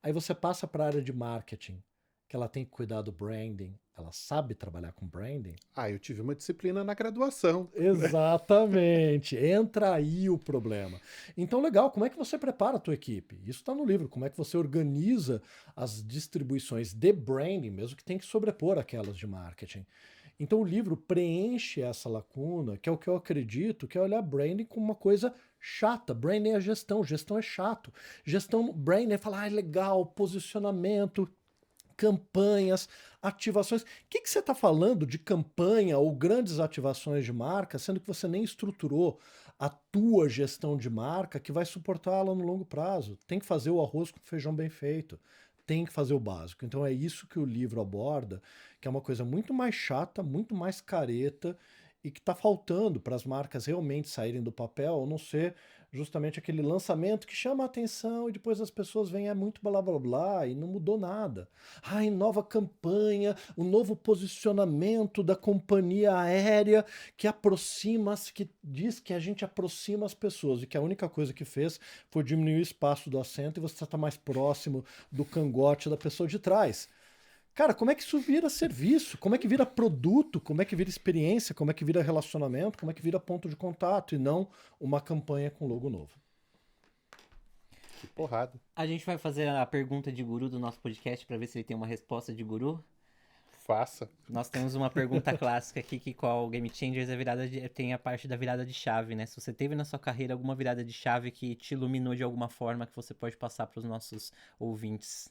Aí você passa para a área de marketing, que ela tem que cuidar do branding, ela sabe trabalhar com branding. Eu tive uma disciplina na graduação. Exatamente. Entra aí o problema. Então, legal, como é que você prepara a tua equipe? Isso está no livro. Como é que você organiza as distribuições de branding, mesmo que tem que sobrepor aquelas de marketing. Então, o livro preenche essa lacuna, que é o que eu acredito, que é olhar branding como uma coisa chata. Branding é gestão é chato. Branding é falar, legal, posicionamento, campanhas, ativações. O que você está falando de campanha ou grandes ativações de marca, sendo que você nem estruturou a tua gestão de marca que vai suportá-la no longo prazo? Tem que fazer o arroz com feijão bem feito. Tem que fazer o básico. Então é isso que o livro aborda, que é uma coisa muito mais chata, muito mais careta e que está faltando para as marcas realmente saírem do papel, ou não ser justamente aquele lançamento que chama a atenção e depois as pessoas veem, é muito blá blá blá e não mudou nada. Ai, nova campanha, o novo posicionamento da companhia aérea que aproxima, que diz que a gente aproxima as pessoas e que a única coisa que fez foi diminuir o espaço do assento e você está mais próximo do cangote da pessoa de trás. Cara, como é que isso vira serviço? Como é que vira produto? Como é que vira experiência? Como é que vira relacionamento? Como é que vira ponto de contato? E não uma campanha com logo novo. Que porrada. A gente vai fazer a pergunta de guru do nosso podcast para ver se ele tem uma resposta de guru. Faça. Nós temos uma pergunta clássica aqui, que qual Game Changers tem a parte da virada de chave, né? Se você teve na sua carreira alguma virada de chave que te iluminou de alguma forma, que você pode passar para os nossos ouvintes.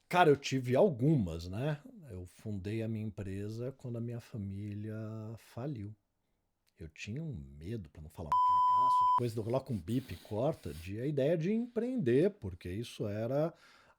Cara, eu tive algumas, né? Eu fundei a minha empresa quando a minha família faliu. Eu tinha um medo, para não falar um cagaço, depois coloca um bip e corta, de a ideia de empreender, porque isso era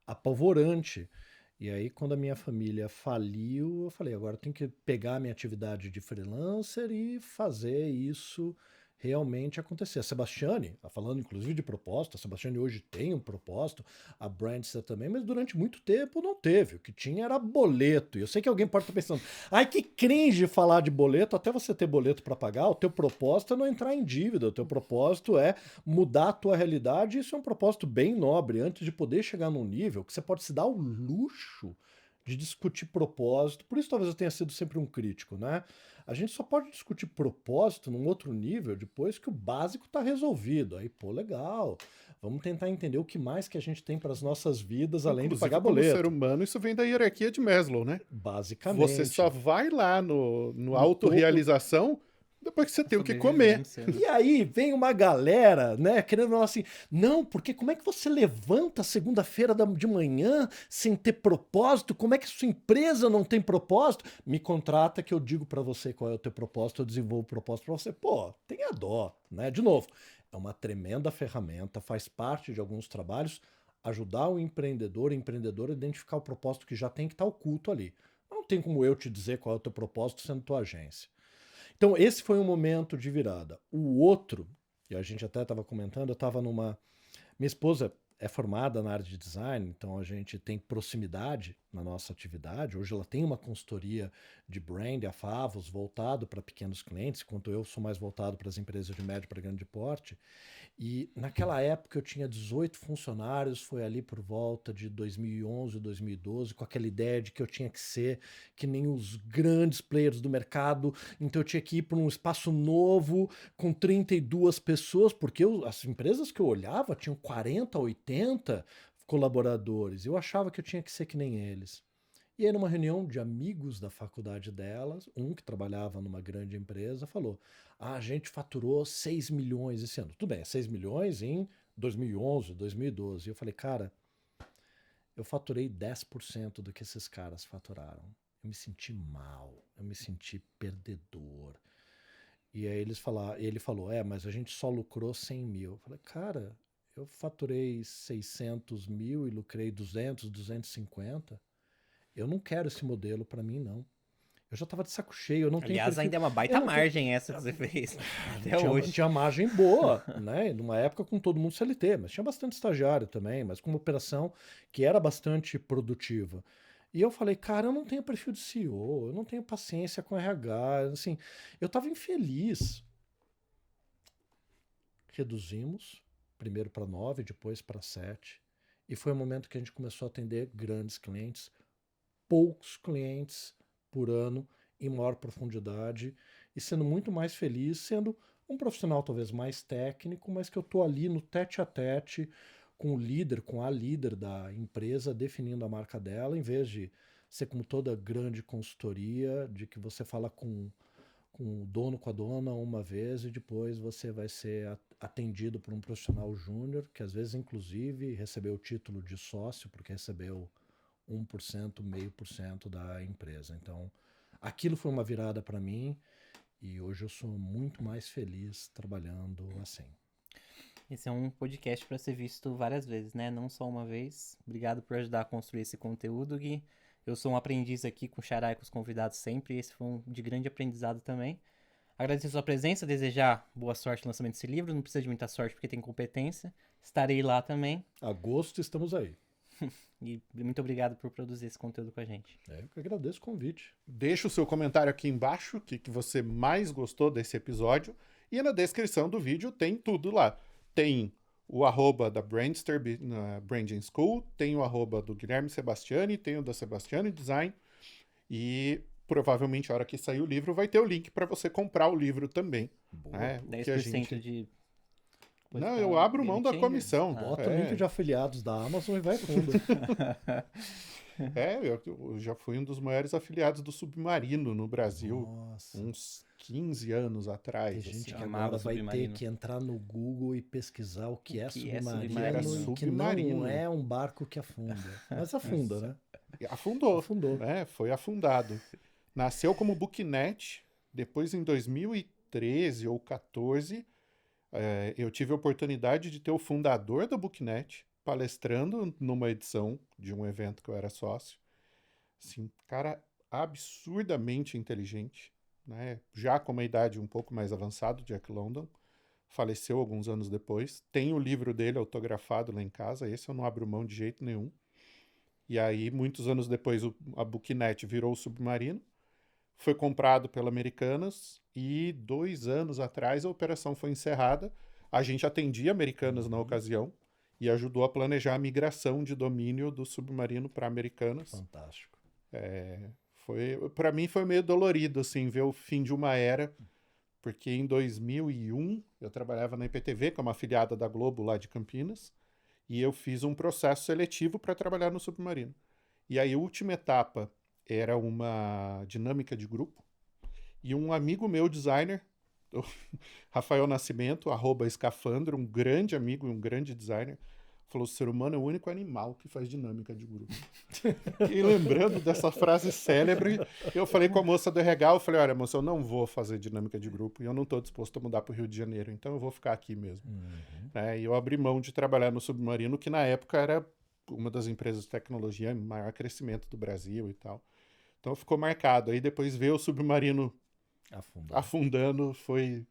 apavorante. E aí, quando a minha família faliu, eu falei, agora eu tenho que pegar a minha atividade de freelancer e fazer isso realmente acontecer. A Sebastiani, falando inclusive de propósito, a Sebastiani hoje tem um propósito, a Brandster também, mas durante muito tempo não teve. O que tinha era boleto. E eu sei que alguém pode estar pensando, ai, que cringe falar de boleto, até você ter boleto para pagar, o teu propósito é não entrar em dívida, o teu propósito é mudar a tua realidade, e isso é um propósito bem nobre, antes de poder chegar num nível que você pode se dar o luxo de discutir propósito. Por isso talvez eu tenha sido sempre um crítico, né? A gente só pode discutir propósito num outro nível depois que o básico está resolvido. Aí, pô, legal. Vamos tentar entender o que mais que a gente tem para as nossas vidas além de Inclusive, pagar como boleto. ser humano, isso vem da hierarquia de Maslow, né? Basicamente. Você só vai lá no No autorrealização depois que você tem o que comer. Sobrevivência. E aí vem uma galera, né, querendo falar assim, não, porque como é que você levanta segunda-feira de manhã sem ter propósito? Como é que sua empresa não tem propósito? Me contrata que eu digo pra você qual é o teu propósito, eu desenvolvo o propósito pra você. Pô, tenha dó, né? De novo, é uma tremenda ferramenta, faz parte de alguns trabalhos ajudar o empreendedor, a empreendedora a identificar o propósito que já tem que estar oculto ali. Não tem como eu te dizer qual é o teu propósito sendo tua agência. Então, esse foi um momento de virada. O outro, e a gente até estava comentando, eu estava numa. Minha esposa é formada na área de design, então a gente tem proximidade na nossa atividade. Hoje ela tem uma consultoria de brand, a Favos, voltado para pequenos clientes, enquanto eu sou mais voltado para as empresas de médio para grande porte. E naquela época eu tinha 18 funcionários, foi ali por volta de 2011, 2012, com aquela ideia de que eu tinha que ser que nem os grandes players do mercado, então eu tinha que ir para um espaço novo com 32 pessoas, porque as empresas que eu olhava tinham 40, 80 colaboradores. Eu achava que eu tinha que ser que nem eles. E aí, numa reunião de amigos da faculdade delas, um que trabalhava numa grande empresa falou: a gente faturou 6 milhões esse ano. Tudo bem, 6 milhões em 2011, 2012. E eu falei, cara, eu faturei 10% do que esses caras faturaram. Eu me senti mal, eu me senti perdedor. E aí ele falou, mas a gente só lucrou 100 mil. Eu falei, cara, eu faturei 600 mil e lucrei 200, 250. Eu não quero esse modelo para mim, não. Eu já estava de saco cheio, eu não tenho Aliás, perfil. ainda é uma Eu baita não tenho- margem essa que você fez. Até tinha, hoje. tinha margem boa, né? Numa época com todo mundo CLT, mas tinha bastante estagiário também, mas com uma operação que era bastante produtiva. E eu falei, cara, eu não tenho perfil de CEO, eu não tenho paciência com RH, assim, eu estava infeliz. Reduzimos, primeiro para 9, depois para 7, e foi o momento que a gente começou a atender grandes clientes, poucos clientes por ano, em maior profundidade, e sendo muito mais feliz, sendo um profissional talvez mais técnico, mas que eu estou ali no tete a tete com o líder, com a líder da empresa, definindo a marca dela, em vez de ser como toda grande consultoria, de que você fala com o dono, com a dona uma vez e depois você vai ser atendido por um profissional júnior, que às vezes inclusive recebeu o título de sócio, porque recebeu 1%, 0,5% da empresa. Então, aquilo foi uma virada para mim e hoje eu sou muito mais feliz trabalhando assim. Esse é um podcast para ser visto várias vezes, né? Não só uma vez. Obrigado por ajudar a construir esse conteúdo, Gui. Eu sou um aprendiz aqui com o Xará e com os convidados sempre. Esse foi um de grande aprendizado também. Agradecer a sua presença, desejar boa sorte no lançamento desse livro. Não precisa de muita sorte porque tem competência. Estarei lá também. Agosto estamos aí. E muito obrigado por produzir esse conteúdo com a gente. Eu que agradeço o convite. Deixa o seu comentário aqui embaixo, o que você mais gostou desse episódio. E na descrição do vídeo tem tudo lá. Tem o @ da Brandster na Branding School, tem o @ do Guilherme Sebastiani, tem o da Sebastiani Design. E provavelmente, a hora que sair o livro, vai ter o link para você comprar o livro também. Boa. Né? O 10% que a gente... de... Não, eu abro mão da Game Changer. comissão. Bota o link de afiliados da Amazon e vai fundo. Eu já fui um dos maiores afiliados do Submarino no Brasil, Nossa. uns 15 anos atrás. Tem gente assim. que amava agora vai ter Submarino. que entrar no Google e pesquisar o que é que é submarino, submarino. e que Submarino. não é um barco que afunda. Mas afunda, né? Afundou. Afundou. Foi afundado. Nasceu como Booknet, depois em 2013 ou 14, eu tive a oportunidade de ter o fundador da Booknet palestrando numa edição de um evento que eu era sócio. Assim, cara absurdamente inteligente, né? Já com uma idade um pouco mais avançada, Jack London. faleceu alguns anos depois. Tem o livro dele autografado lá em casa, esse eu não abro mão de jeito nenhum. E aí, muitos anos depois, a Booknet virou o Submarino, foi comprado pela Americanas e 2 anos atrás a operação foi encerrada. A gente atendia Americanas na ocasião e ajudou a planejar a migração de domínio do Submarino para Americanas. Fantástico. Para mim foi meio dolorido assim, ver o fim de uma era, porque em 2001 eu trabalhava na IPTV, que é uma afiliada da Globo lá de Campinas, e eu fiz um processo seletivo para trabalhar no Submarino. E aí a última etapa era uma dinâmica de grupo, e um amigo meu, designer, o Rafael Nascimento, @escafandro, um grande amigo e um grande designer, falou: o ser humano é o único animal que faz dinâmica de grupo. E lembrando dessa frase célebre, eu falei com a moça do RH, eu falei: olha, moça, eu não vou fazer dinâmica de grupo e eu não estou disposto a mudar para o Rio de Janeiro, então eu vou ficar aqui mesmo. E eu abri mão de trabalhar no Submarino, que na época era uma das empresas de tecnologia em maior crescimento do Brasil e tal. Então ficou marcado. Aí depois ver o Submarino afundando foi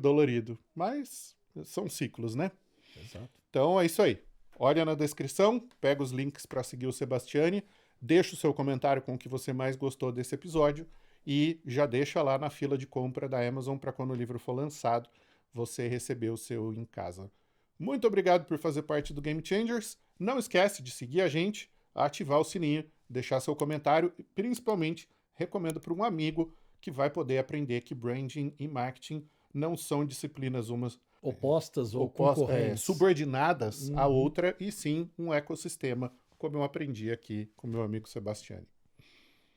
dolorido. Mas são ciclos, né? Exato. Então é isso aí. Olha na descrição, pega os links para seguir o Sebastiani, deixa o seu comentário com o que você mais gostou desse episódio e já deixa lá na fila de compra da Amazon para quando o livro for lançado, você receber o seu em casa. Muito obrigado por fazer parte do Game Changers. Não esquece de seguir a gente, ativar o sininho, deixar seu comentário e principalmente recomendo para um amigo que vai poder aprender que branding e marketing não são disciplinas umas opostas ou concorrentes, subordinadas à outra, e sim um ecossistema, como eu aprendi aqui com meu amigo Sebastiani.